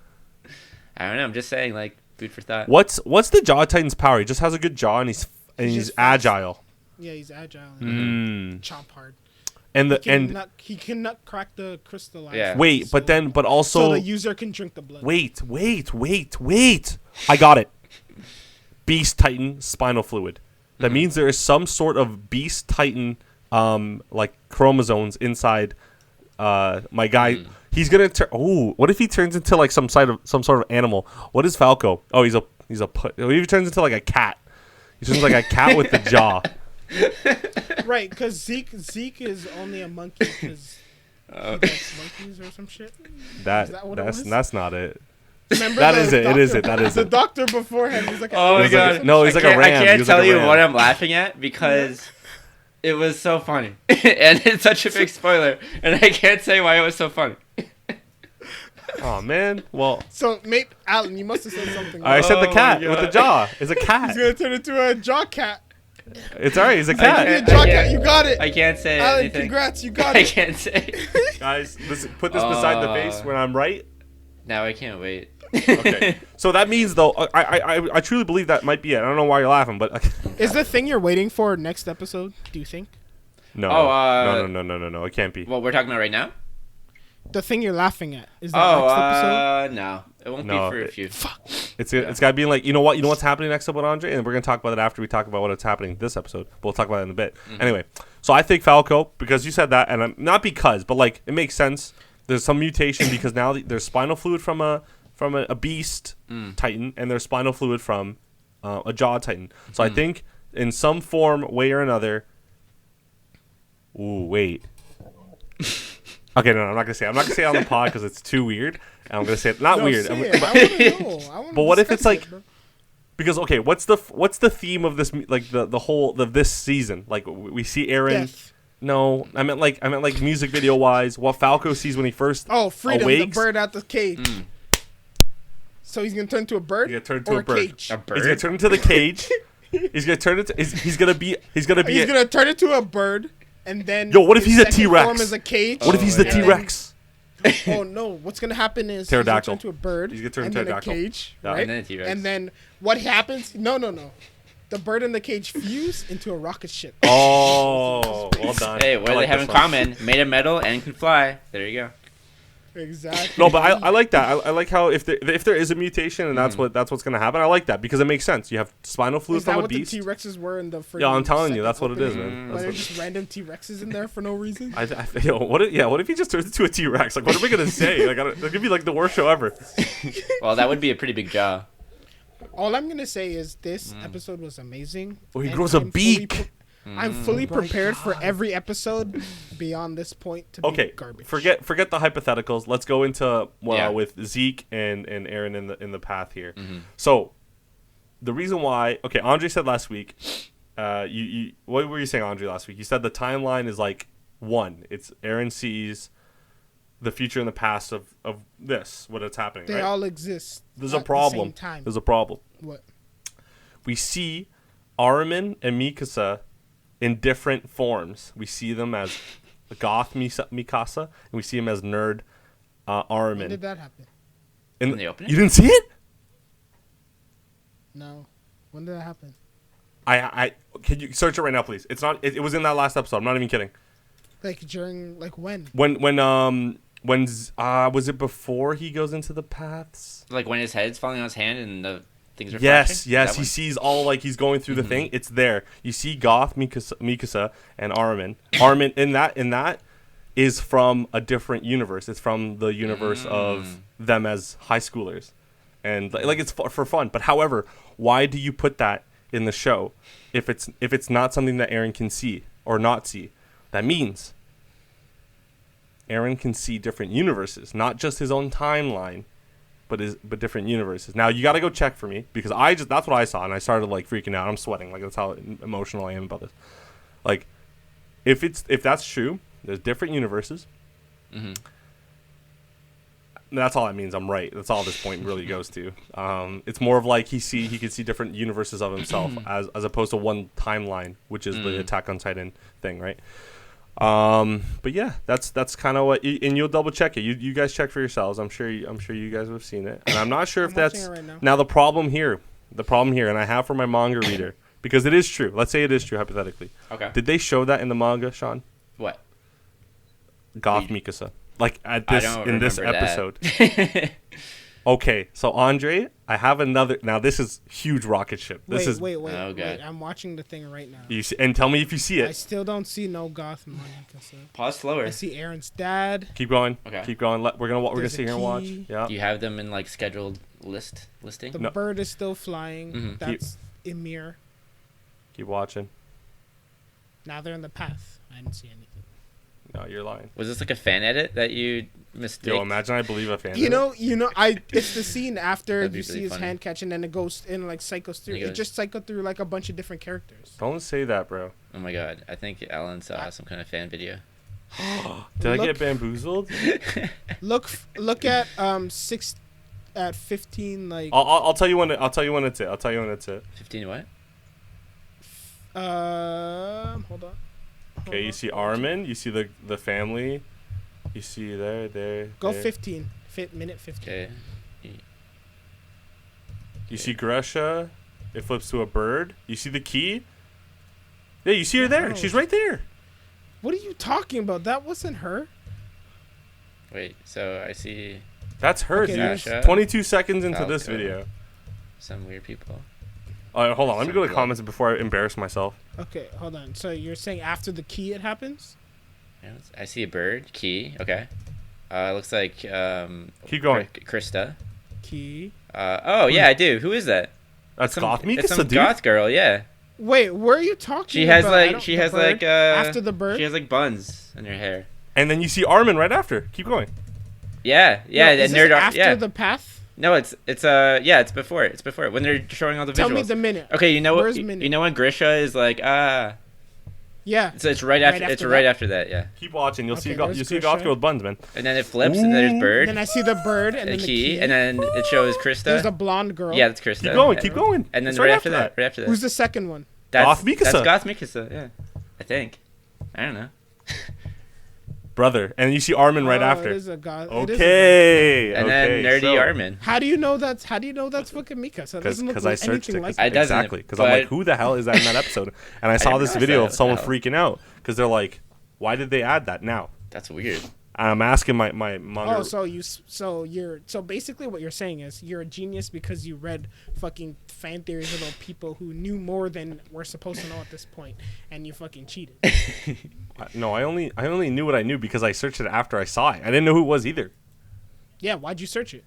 I don't know. I'm just saying, like, food for thought. What's the jaw Titan's power? He just has a good jaw, and he's He's just agile. Yeah, he's agile and Mm. chomp hard. And He cannot crack the crystallized. Yeah. wait, but so also the user can drink the blood. wait. I got it. Beast Titan spinal fluid. That means there is some sort of Beast Titan, like chromosomes inside, my guy. He's gonna turn. Oh, what if he turns into like some sort of animal? What is Falco? Oh, he's a what if he turns into like a cat? He turns like a cat with the jaw. Right, because Zeke is only a monkey because he likes monkeys or some shit. Is that what it was? That's not it. Remember That the is it. It is doctor- it. That is The it. doctor beforehand, he's like, Oh my He's like- god! no, he's like a ram. I He can't was like tell a you ram. what I'm laughing at because it was so funny, and it's such a big spoiler, and I can't say why it was so funny. Oh man. Well, So, maybe Alan, you must have said something. I said the Oh cat my with the God. jaw. It's a cat. He's gonna turn into a jaw cat. It's alright. He's a He's gonna cat. be a can't- jaw I cat. can't- You got it. I can't say Alan, anything. congrats. You got I it. can't say. Guys, put this beside the face when I'm right. Now I can't wait. Okay. So that means though, I truly believe that might be it. I don't know why you're laughing, but Is the thing you're waiting for next episode? Do you think no, no, it can't be. What we're talking about right now? the thing you're laughing at is that next episode? No, it won't No, be for a it- few. It's got to be like, you know what's happening next episode, Andre, and we're gonna talk about it after we talk about what's happening this episode. But we'll talk about it in a bit. Anyway, so I think Falco, because you said that, and not because, but like it makes sense. There's some mutation because now there's spinal fluid from a beast titan, and there's spinal fluid from a jaw titan. So I think in some form, way or another. Ooh, wait. Okay, no, I'm not gonna say. I'm not gonna say it on the pod because it's too weird. And I'm gonna say it not No, weird. say I'm- it. I want to know. I wanna But what if discuss it's like- it, bro. Because okay, what's the theme of this like the whole this season? Like we see Aaron. Death. No, I meant like music video wise. What Falco sees when he first Freedom, awakes. the bird out the cage. So he's gonna turn into a bird He's gonna turn into or a bird. cage. A bird. He's gonna turn into the cage. He's gonna turn into. He's gonna be. He's gonna turn into a bird, and then Yo, what if his he's a second T-Rex? Form is a cage. What if he's the my God. T-Rex? Oh no! What's gonna happen is Pterodactyl. he's gonna turn into a bird He's gonna turn and into then a pterodactyl. cage, Yeah. right? And then a T-Rex. And then what happens? No. The bird and the cage fuse into a rocket ship. Oh, well done. Hey, what I do like they have this in one. common? Made of metal and can fly. There you go. Exactly. No, but I like that. I like how if there is a mutation and that's what's gonna happen. I like that because it makes sense. You have spinal fluid Is that from a what beast. the T-Rexes were in the freaking Yeah, I'm telling you, second that's what it is, opening? man. But That's there's what- just random T-Rexes in there for no reason. What if he just turns into a T-Rex? Like, what are we gonna say? Like, it'll give me like the worst show ever. Well, that would be a pretty big jaw. All I'm gonna say is this episode was amazing. Oh, he and grows a I'm fully beak. I'm fully prepared for every episode beyond this point to be Okay, garbage. forget the hypotheticals. Let's go into Yeah. with Zeke and Aaron in the path here. So, the reason why, okay, Andre said last week, you what were you saying, Andre, last week? You said the timeline is like one. It's Aaron sees the future and the past of this, what it's happening. They right? all exist. There's at a problem. The same time. There's a problem. What? We see Armin and Mikasa in different forms. We see them as goth Mikasa, and we see him as nerd When Armin. did that happen? In the opening? You didn't see it? No. When did that happen? I can you search it right now, please? It's not. It was in that last episode. I'm not even kidding. Like during when? When was it before he goes into the paths? Like when his head's falling on his hand and the things are Yes, flashing? yes. That He one? sees all like he's going through the thing. It's there. You see Goth, Mikasa, and Armin. Armin in that is from a different universe. It's from the universe of them as high schoolers, and like it's for fun. But however, why do you put that in the show if it's not something that Aaron can see or not see? That means Aaron can see different universes, not just his own timeline, but different universes. Now you got to go check for me because that's what I saw and I started like freaking out. I'm sweating. Like that's how emotional I am about this. Like if that's true, there's different universes. That's all that means. I'm right. That's all this point really goes to. It's more of like he could see different universes of himself as opposed to one timeline, which is the Attack on Titan thing, right? But yeah, that's kind of what, and you'll double check it. You guys check for yourselves. I'm sure you guys have seen it, and I'm not sure if I'm that's watching it right now the problem here, and I have for my manga reader because it is true. Let's say it is true hypothetically. Okay. Did they show that in the manga, Sean? What? Goth Mikasa, like at I this don't in this remember episode. that. Okay, so Andre, I have another. Now this is huge rocket ship. This is Wait. Oh, God. I'm watching the thing right now. you see, and tell me if you see I it. still don't see no goth Monica. Pause slower. I see Aaron's dad. Keep going. Okay. Keep going. We're gonna There's sit a here and watch. key. Yeah. Do you have them in like scheduled listing? The No. bird is still flying. Mhm. That's Emir. Keep watching. Now they're in the path. I didn't see anything. No, you're lying. Was this like a fan edit that you mistake? Yo, imagine I believe a fan. You know, it's the scene after That'd be you see really his funny. hand catch and then it goes and like cycles through. It It goes- just cycled through like a bunch of different characters. Don't say that, bro. Oh my god, I think Alan saw some kind of fan video. Did I get bamboozled? Look at 15 like. I'll tell you when it's it. 15 what? Hold on. Okay, you see Armin. You see the family. You see there. Go there. 15. Minute 15. Okay. You see Gresha. It flips to a bird. You see the key. Yeah, you see her there. She's right there. What are you talking about? That wasn't her. Wait, so I see That's her, Okay, dude. Gresha, 22 seconds into this Falco. video. some weird people. Hold on. Let me go to the Some comments before I embarrass myself. Okay, hold on. So you're saying after the key it happens? Yeah, I see a bird. Key. Okay. Looks like Keep going. Krista. Key. Oh yeah, I do. Who is that? That's Goth It's Mikasa, some dude. goth girl. Yeah. Wait, where are you talking She has about? after after the bird. She has like buns in her hair. And then you see Armin right after. Keep going. Yeah. No, The is this nerd. after Yeah. the path? No, it's before. It's before when they're showing all the visuals. Tell me the minute. Okay, you know Where's what? minute? You know when Grisha is like Yeah. So it's right after. Right It's after right that? after that. Yeah. Keep watching. You'll see Okay, there's you'll see a goth Grisha. girl with buns, man. And then it flips, and then there's bird, Then I see the bird and a then the key, key. and then it shows Krista. There's a blonde girl. Yeah, that's Krista. Keep going. Keep going. And then It's right after that. Right after that. Who's the second one? Goth Mikasa. That's Goth Mikasa. Yeah. I think. I don't know. Brother. And you see Armin right Oh, after. It is a god. it is a god. Okay. And okay. then nerdy so, Armin. How do you know that's fucking Mikasa? It doesn't look Because like I searched anything it. like I that. doesn't, Exactly. Because I'm but- like, who the hell is that in that episode? And I saw didn't this realize video that. of someone What the hell? freaking out because they're like, why did they add that now? That's weird. And I'm asking my manga. Oh, so basically what you're saying is you're a genius because you read fucking fan theories about people who knew more than we're supposed to know at this point, and you fucking cheated. No, I only knew what I knew because I searched it after I saw it. I didn't know who it was either. Yeah, why'd you search it?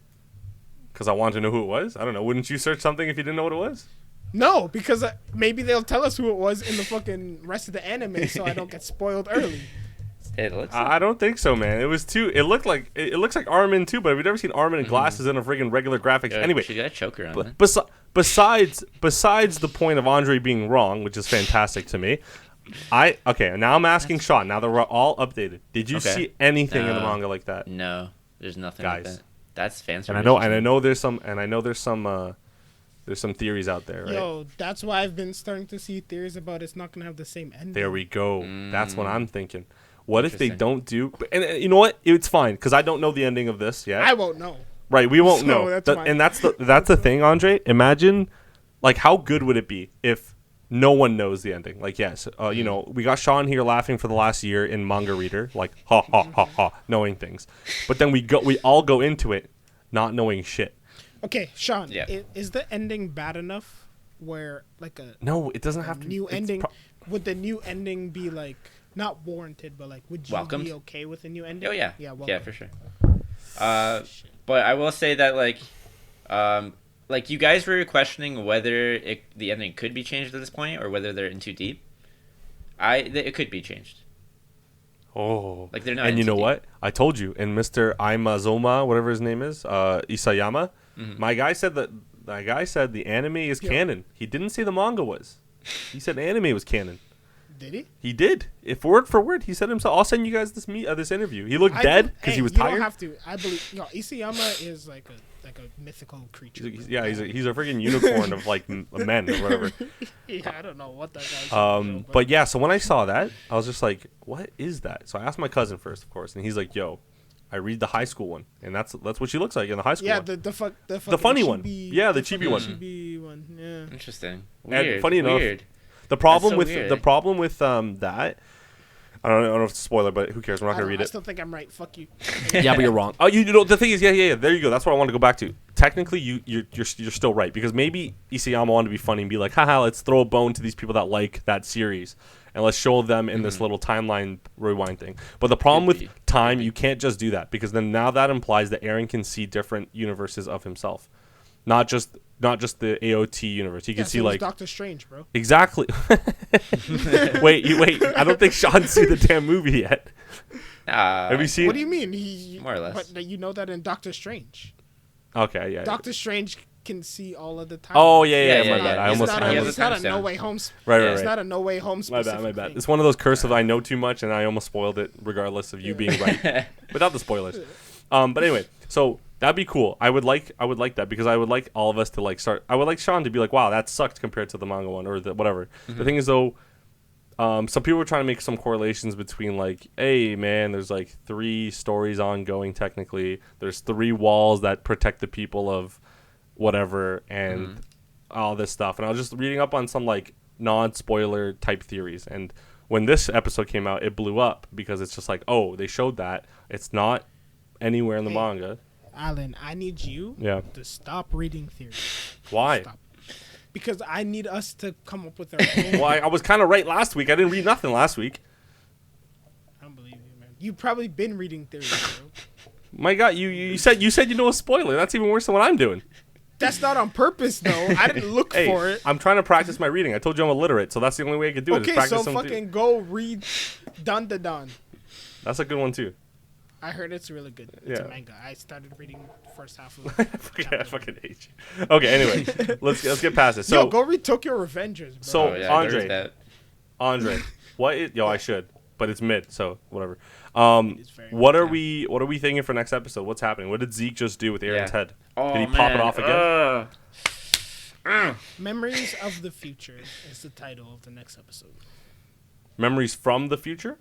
Because I wanted to know who it was. I don't know. Wouldn't you search something if you didn't know what it was? No, because maybe they'll tell us who it was in the fucking rest of the anime, so I don't get spoiled early. It looks. I don't think so, man. It was too. It looks like Armin too, but we've never seen Armin in glasses and a friggin' regular graphics. Anyway, she got a choker on that. besides the point of Andre being wrong, which is fantastic to me. Okay. Now I'm asking Sean. Now that we're all updated, did you Okay. see anything in the No. manga like that? No, there's nothing Guys. like that. That's fan And I know there's some theories out there, right? Yo, that's why I've been starting to see theories about it's not gonna have the same ending. There we go. That's what I'm thinking. What if they Interesting. don't do? And you know what? It's fine because I don't know the ending of this yet. I won't know. Right, we won't So know. that's fine. And that's the thing, Andre. Imagine, like, how good would it be if no one knows the ending? Like, yes, you know, we got Sean here laughing for the last year in Manga Reader, like, ha ha ha ha, knowing things, but then we all go into it not knowing shit. Okay, Sean. Yeah. Is the ending bad enough where like a No, it doesn't have to. new it's ending? Would the new ending be like not warranted, but like would you Welcomed? be okay with a new ending? Oh yeah. Yeah. Yeah, for sure. But I will say that like you guys were questioning whether the ending could be changed at this point or whether they're in too deep. It could be changed. Oh, Like they're not. and in you too know deep. what? I told you, and Mr. Aimazoma, whatever his name is, Isayama, my guy said the anime is canon. He didn't say the manga was. He said anime was canon. Did he? He did. If word for word, he said himself. I'll send you guys this interview. He looked dead because he was you tired. Don't have to. I believe. Yo, Isayama is like a mythical creature. He's a freaking unicorn of like men or whatever. Yeah, I don't know what that guy's. But yeah, so when I saw that, I was just like, what is that? So I asked my cousin first, of course, and he's like, yo, I read the high school one, and that's what she looks like in the high school yeah, one. the funny one. Yeah, the chibi one. Chibi one. Yeah. Interesting. And Weird. funny enough, Weird. The problem so with weird. that, I don't know if it's a spoiler, but who cares? We're not gonna read I it. still think I'm right. Fuck you. Yeah, but you're wrong. Oh, you know the thing is, yeah. There you go. That's what I want to go back to. Technically, you're still right because maybe Isayama wanted to be funny and be like, haha, let's throw a bone to these people that like that series and let's show them in this little timeline rewind thing. But the problem with time, you can't just do that because then now that implies that Aaron can see different universes of himself, not just the AOT universe. He can see like Doctor Strange, bro. exactly. wait. I don't think Sean's seen the damn movie yet. Have you seen? What do you mean? More or less. But you know that in Doctor Strange. Okay, yeah. Doctor Strange can see all of the time. Oh yeah, Yeah, my yeah, bad. yeah. I almost. It's not a No Way Home. Right. It's not a No Way Home. My bad. It's one of those curses. I know too much, and I almost spoiled it, regardless of you being right, without the spoilers. But anyway, so that'd be cool. I would like that because I would like all of us to like start. I would like Sean to be like, wow, that sucked compared to the manga one or the whatever. The thing is though. Some people were trying to make some correlations between like, hey man, there's like 3 stories ongoing technically. There's 3 walls that protect the people of whatever and all this stuff. And I was just reading up on some like non-spoiler type theories. And when this episode came out, it blew up because it's just like, oh, they showed that. It's not anywhere in the manga. Alan, I need you to stop reading theories. Why? Stop. Because I need us to come up with our own. Well, I was kind of right last week. I didn't read nothing last week. I don't believe you, man. You've probably been reading theories, bro. My God, you said you know a spoiler. That's even worse than what I'm doing. That's not on purpose, though. I didn't look for it. I'm trying to practice my reading. I told you I'm illiterate, so that's the only way I could do it. Okay, so fucking go read Dun Da Dun. That's a good one too. I heard it's really good. It's a manga. I started reading the first half of it. I fucking hate you. Okay, anyway, let's get past it. So go read Tokyo Revengers, bro. So Andre, what is I should, but it's mid, so whatever. What are we thinking for next episode? What's happening? What did Zeke just do with Aaron's head? Did he pop it off again? Memories of the Future is the title of the next episode. Memories from the future?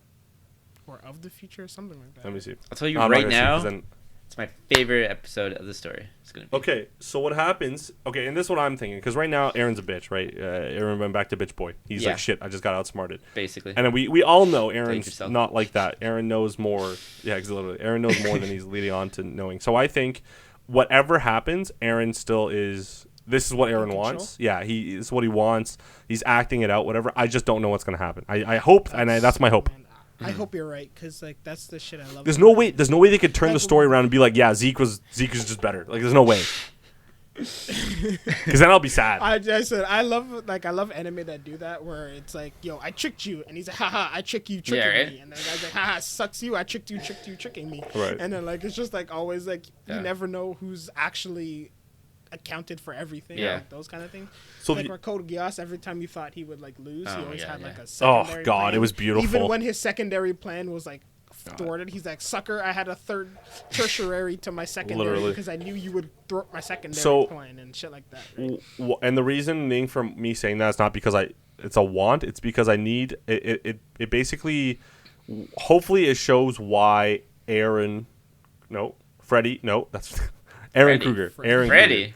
Or of the future, something like that. Let me see. I'll tell you right now, it's my favorite episode of the story. It's gonna be. Okay, so what happens? Okay, and this is what I'm thinking, because right now Aaron's a bitch, right? Aaron went back to bitch boy. He's like, shit, I just got outsmarted. Basically. And we all know Aaron's not like that. Aaron knows more. Yeah, literally. Aaron knows more than he's leading on to knowing. So I think whatever happens, Aaron still is. This is what Aaron wants. Yeah, this is what he wants. He's acting it out. Whatever. I just don't know what's gonna happen. I hope, that's my hope. Man, I hope you're right, because like that's the shit I love. There's no way they could turn the story around and be like, yeah, Zeke was just better. Like, there's no way. Because then I'll be sad. I said I love anime that do that, where it's like, yo, I tricked you, and he's like, haha, I tricked you, tricking me, and then the guy's like, haha, sucks you, I tricked you, tricking me. Right. And then like it's just like always like you never know who's actually accounted for everything. Like, those kind of things. So like Code Geass, every time you thought he would like lose, he always had like a secondary plan. It was beautiful. Even when his secondary plan was like thwarted, he's like, sucker, I had a third tertiary to my secondary because I knew you would thwart my secondary plan and shit like that. Right? And the reasoning for me saying that is not because it's a want, it's because I need it basically, hopefully it shows why Aaron that's Aaron Kruger. Freddy.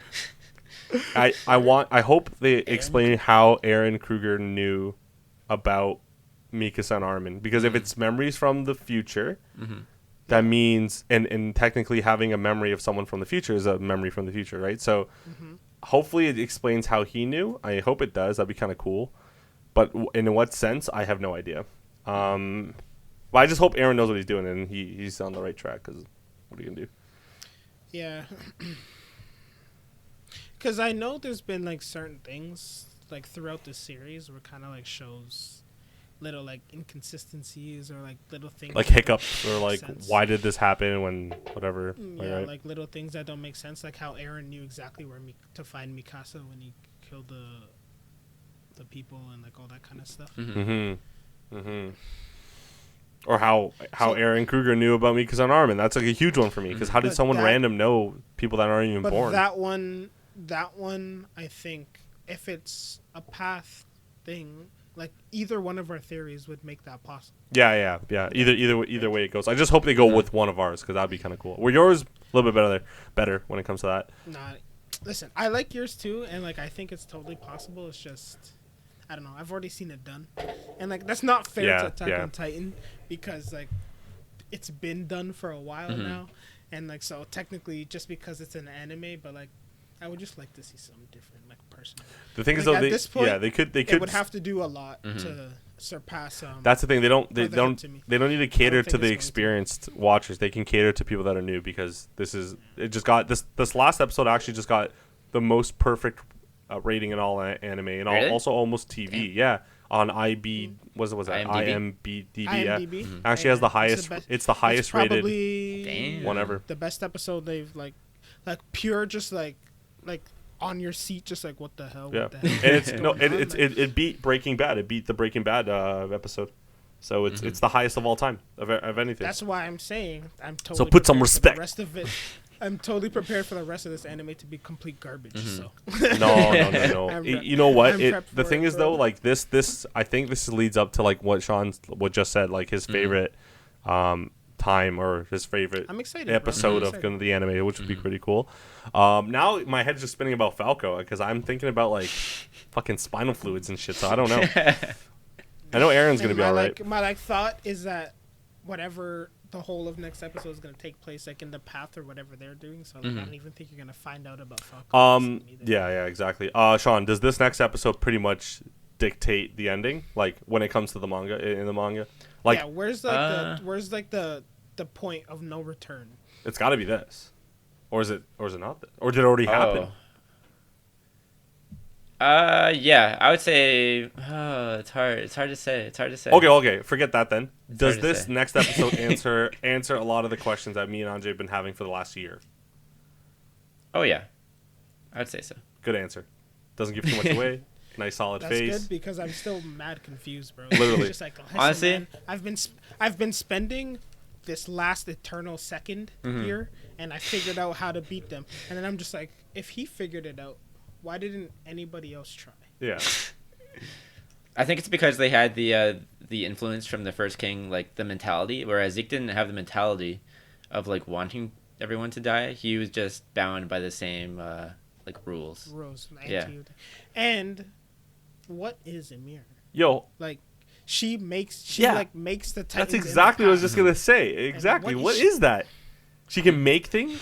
I hope they explain how Aaron Kruger knew about Mikasa and Armin, because if it's memories from the future, that means and technically having a memory of someone from the future is a memory from the future, right? So hopefully it explains how he knew. I hope it does. That'd be kind of cool. But in what sense, I have no idea. But I just hope Aaron knows what he's doing and he's on the right track, because what are you gonna do? Yeah. Because I know there's been like certain things like throughout the series where kind of like shows little like inconsistencies or like little things like hiccups or like why did this happen when whatever. Like little things that don't make sense, like how Aaron knew exactly where to find Mikasa when he killed the people and like all that kind of stuff. Or how Aaron Kruger knew about Mikasa and Armin. That's like a huge one for me, because how did someone random know people that aren't even born? That one, I think, if it's a path thing, like either one of our theories would make that possible. Yeah. Either way it goes. I just hope they go with one of ours, because that'd be kind of cool. Were yours a little bit better when it comes to that? Nah, listen, I like yours too, and like I think it's totally possible. It's just, I don't know. I've already seen it done, and like that's not fair to Attack on Titan, because like it's been done for a while now, and like so technically just because it's an anime, but like I would just like to see something different, like personally. The thing is though, they could they would have to do a lot to surpass. That's the thing. They don't need to cater to the experienced watchers. They can cater to people that are new, because this last episode actually just got the most perfect rating in all anime and also almost TV. Yeah, on IMDb. IMDb. Actually has the highest. It's the highest rated. Probably whatever. The best episode they've like pure just like on your seat, just like what the hell? Yeah, What the hell? and it's no, it beat Breaking Bad. It beat the Breaking Bad episode. So it's the highest of all time of anything. That's why I'm saying I'm totally. So put some prepared for respect. The rest of it, I'm totally prepared for the rest of this anime to be complete garbage. So No. You know what? I'm The prepped thing for is it, though, bro. like this, I think this leads up to like what Sean just said, like his favorite time or his favorite I'm excited, episode bro. of kind of the anime, which would be pretty cool. Now my head's just spinning about Falco because I'm thinking about like fucking spinal fluids and shit. So I don't know. I know Aaron's gonna be all right. My thought is that whatever the whole of next episode is gonna take place like in the path or whatever they're doing. So I don't even think you're gonna find out about Falcon. Yeah, exactly. Sean, does this next episode pretty much dictate the ending? Like when it comes to the manga in the manga? Like yeah, where's like the point of no return? It's got to be this, or is it not? Or did it already happen? Yeah, I would say it's hard. It's hard to say. Okay. Forget that then. Does this say. next episode answer a lot of the questions that me and Andre have been having for the last year? Oh yeah, I'd say so. Good answer. Doesn't give too much away. Nice solid That's face. good because I'm still mad confused, bro. Literally. Just like, Honestly, man, I've been spending this last eternal second here, and I figured out how to beat them. And then I'm just like, if he figured it out, why didn't anybody else try? Yeah. I think it's because they had the influence from the first king, like the mentality, whereas Zeke didn't have the mentality of like wanting everyone to die. He was just bound by the same like rules. Yeah. And what is Ymir? Yo. Like she makes the Titans. That's exactly what I was just gonna say. Exactly. What is that? She can make things.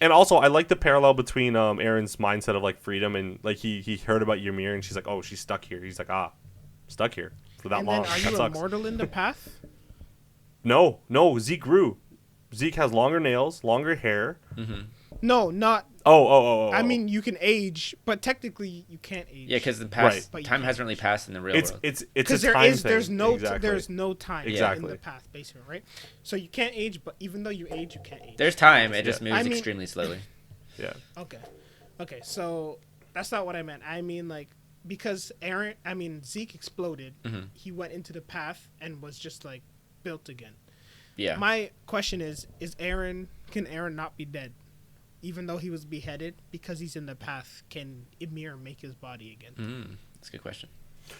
And also, I like the parallel between Aaron's mindset of like freedom and like he heard about Ymir and she's like, oh, she's stuck here. He's like, stuck here for that long. Are that you sucks. immortal in the path? No. Zeke grew. Zeke has longer nails, longer hair. No, not. Oh. I mean, you can age, but technically you can't age. Yeah, because time hasn't really passed in the real world. It's a time thing. There's no time exactly. in the path, basically, right? So you can't age, but even though you age, you can't age. There's time. It just moves extremely slowly. Yeah. Okay. So that's not what I meant. I mean, like, because Zeke exploded. He went into the path and was just like built again. Yeah. My question is can Aaron not be dead? Even though he was beheaded, because he's in the path, can Ymir make his body again? That's a good question.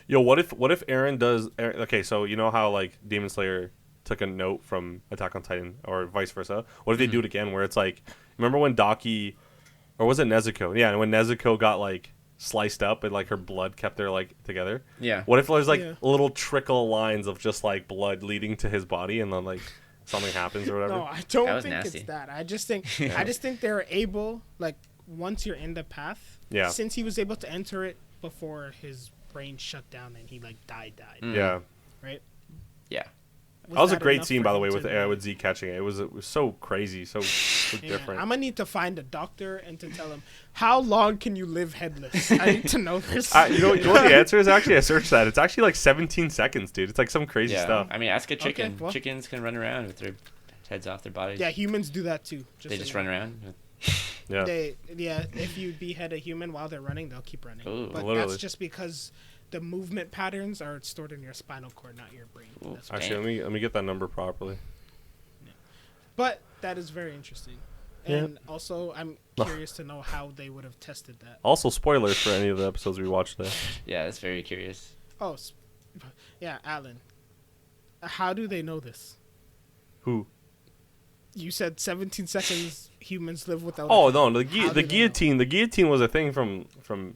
Yo, what if Aaron does? Okay, so you know how like Demon Slayer took a note from Attack on Titan, or vice versa. What if they do it again, where it's like, remember when Daki, or was it Nezuko? Yeah, when Nezuko got like sliced up and like her blood kept her like together. Yeah. What if there's like little trickle lines of just like blood leading to his body, and then like something happens or whatever? No, I don't think nasty. it's that. I just think they're able, like, once you're in the path. Yeah. Since he was able to enter it before his brain shut down and he like died. Yeah. Right. Yeah. That was a great scene, by the way, with Zeke catching it. It was so crazy, so different. I'm gonna need to find a doctor and to tell him, how long can you live headless? I need to know this. You know what the answer is? Actually, I searched that. It's actually like 17 seconds, dude. It's like some crazy stuff. I mean, ask a chicken. Okay, well. Chickens can run around with their heads off their bodies. Yeah, humans do that too. They just run around. Yeah. If you behead a human while they're running, they'll keep running. Ooh. But Literally. that's just because the movement patterns are stored in your spinal cord, not your brain. Ooh, Actually, let me get that number properly. But that is very interesting. And also, I'm curious to know how they would have tested that. Also, spoilers for any of the episodes we watched today. Yeah, that's very curious. Oh, yeah, Alan. How do they know this? Who? You said 17 seconds humans live without. Oh no, the guillotine. The guillotine was a thing from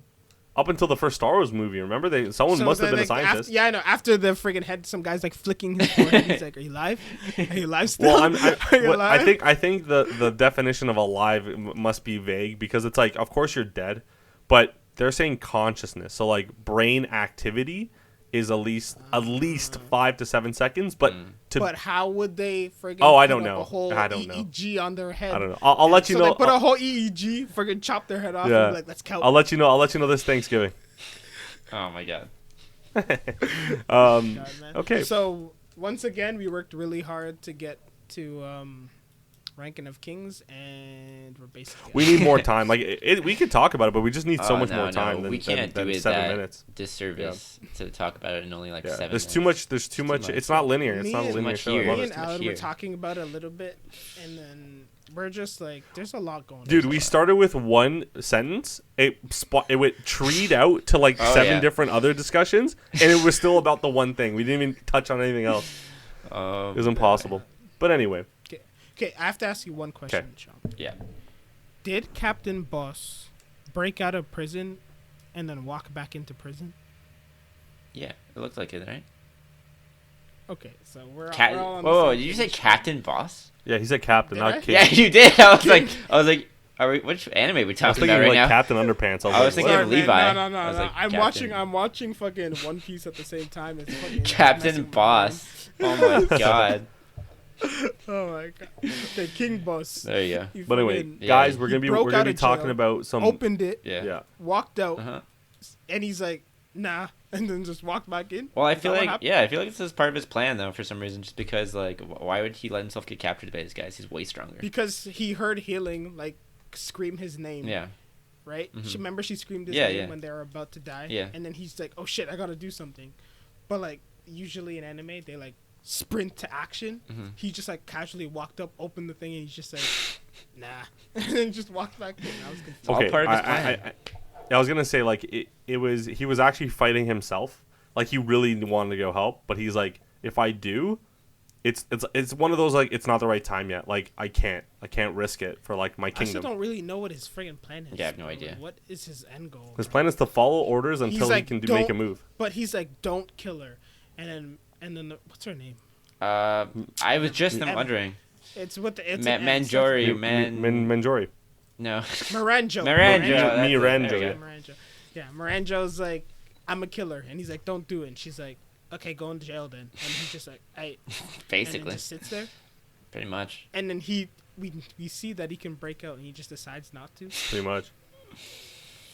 up until the first Star Wars movie. Remember, someone must have been a scientist. I know. After the friggin' head, some guy's like flicking his forehead. He's like, "Are you alive? Are you alive still? Well, Are you alive?" I think the definition of alive must be vague because it's like, of course you're dead, but they're saying consciousness. So like brain activity is at least 5 to 7 seconds, but But how would they friggin' I don't put know. a whole I don't know. EEG on their head? I don't know. I'll let you know. They put a whole EEG, friggin' chop their head off. Yeah. And be like, let's count. I'll let you know this Thanksgiving. Oh my god. God, okay. So once again, we worked really hard to get to ranking of kings, and we're basically. We need more time. Like we could talk about it, but we just need so much more time we can't do it 7 minutes. Disservice to talk about it in only like 7 There's minutes. There's too much. It's not linear. It's not a linear show. Me and Alan were talking about it a little bit, and then we're just like, there's a lot going on. Dude, we started with one sentence. It went treed out to like 7 different other discussions, and it was still about the one thing. We didn't even touch on anything else. It was impossible. But anyway. Okay, I have to ask you one question, Sean. Yeah. Did Captain Boss break out of prison and then walk back into prison? Yeah, it looks like it, right? Okay, so we're all on Whoa, did you say Captain Boss? Yeah, he said Captain, not King. Yeah, you did. I was like, which anime are we talking about right now? Captain Underpants. I was thinking of Levi. No. Like, I'm watching fucking One Piece at the same time. It's fucking Captain Boss. Oh my god. Oh my god. Okay, King Boss. There you go. But anyway, guys, we're gonna be talking about some. Opened it. Yeah. Walked out. And he's like, nah, and then just walked back in. Well, I feel like this is part of his plan though, for some reason, just because like, why would he let himself get captured by these guys? He's way stronger. Because he heard Healing like scream his name. Yeah. Right? Mm-hmm. Remember she screamed his name when they were about to die? Yeah. And then he's like, oh shit, I gotta do something. But like, usually in anime, they like sprint to action. Mm-hmm. He just like casually walked up, opened the thing, and he's just like, nah. And then just walked back in. I was confused. Okay, all part of his plan. I was gonna say like he was actually fighting himself. Like he really wanted to go help, but he's like, if I do, it's one of those like it's not the right time yet. Like I can't risk it for like my kingdom. I still don't really know what his friggin' plan is. Yeah, I have no idea. What is his end goal? His plan is to follow orders until he can make a move. But he's like, don't kill her, and then what's her name? I was just wondering. It's what the Manjori. Manjori. No. Miranjo. Yeah, Miranjo's like, I'm a killer, and he's like, don't do it. And she's like, okay, go in jail then. And he's just like, basically, and then just sits there. Pretty much. And then we see that he can break out, and he just decides not to. Pretty much.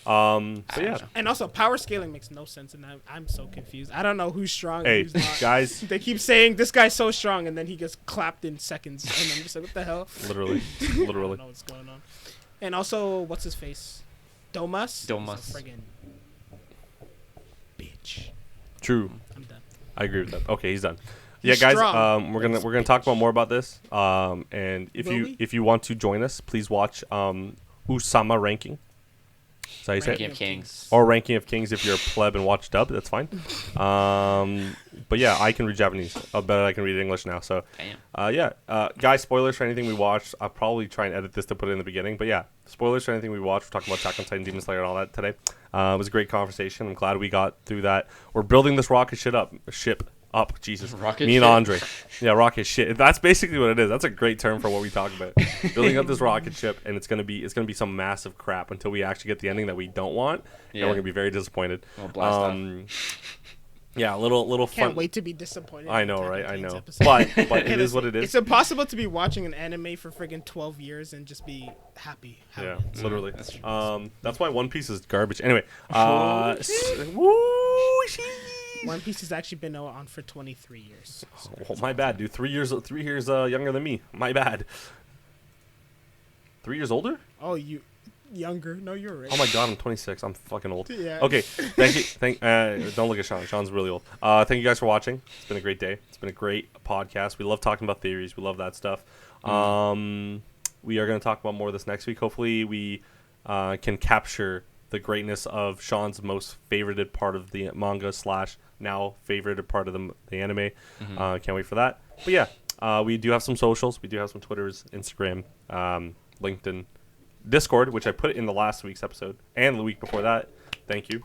So yeah. And also, power scaling makes no sense, and I'm so confused. I don't know who's strong and who's not. Guys. They keep saying this guy's so strong, and then he gets clapped in seconds, and I'm just like, what the hell? Literally. I don't know what's going on. And also, what's his face? Domas. Friggin' bitch. True. I'm done. I agree with that. Okay, he's done. Yeah, guys. We're gonna talk about more about this. And if you want to join us, please watch Usama Ranking. Is that how you say it? Ranking of Kings. Or Ranking of Kings if you're a pleb and watch dub, that's fine. But yeah, I can read Japanese. I'll bet I can read English now. So, guys, spoilers for anything we watched. I'll probably try and edit this to put it in the beginning. But yeah, spoilers for anything we watched. We're talking about Attack on Titan, Demon Slayer, and all that today. It was a great conversation. I'm glad we got through that. We're building this ship up. Jesus. Me and Andre. Yeah, rocket shit. That's basically what it is. That's a great term for what we talk about. Building up this rocket ship, and it's gonna be some massive crap until we actually get the ending that we don't want, and we're gonna be very disappointed. We'll blast off. Yeah, a little fun. Can't wait to be disappointed. I know, right? I know. But it is what it is. It's impossible to be watching an anime for friggin' 12 years and just be happy. Yeah, literally. That's true. That's why One Piece is garbage. Anyway, One Piece has actually been on for 23 years. So oh, my bad, dude. 3 years younger than me. My bad. 3 years older? Oh, you younger? No, you're right. Oh my god, I'm 26. I'm fucking old. Yeah. Okay, thank you. Don't look at Sean. Sean's really old. Thank you guys for watching. It's been a great day. It's been a great podcast. We love talking about theories. We love that stuff. We are going to talk about more of this next week. Hopefully, we can capture the greatness of Sean's most favorited part of the manga / now favorited part of the anime. Can't wait for that. But yeah, we do have some socials. We do have some Twitters, Instagram, LinkedIn, Discord, which I put in the last week's episode and the week before that. Thank you.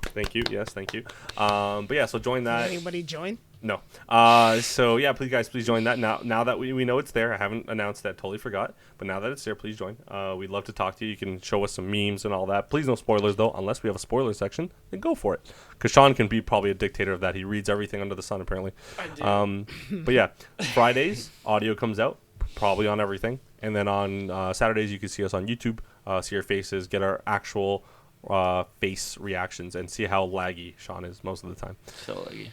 Yes, thank you. But yeah, so join that. Did anybody join? No. So yeah, please join that. Now that we know it's there, I haven't announced that, totally forgot. But now that it's there, please join. We'd love to talk to you. You can show us some memes and all that. Please no spoilers though, unless we have a spoiler section. Then go for it. Because Sean can be probably a dictator of that. He reads everything under the sun apparently. I do. But yeah, Fridays audio comes out probably on everything, and then on Saturdays you can see us on YouTube, see our faces, get our actual face reactions, and see how laggy Sean is most of the time. So laggy.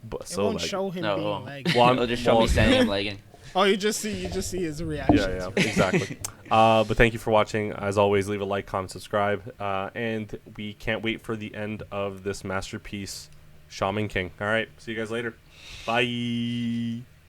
But It so won't laggy. show him No, being it won't. like. Well, It'll just show me standing up lagging. Oh, you just see his reaction. Yeah, exactly. But thank you for watching. As always, leave a like, comment, subscribe, and we can't wait for the end of this masterpiece, Shaman King. All right, see you guys later. Bye.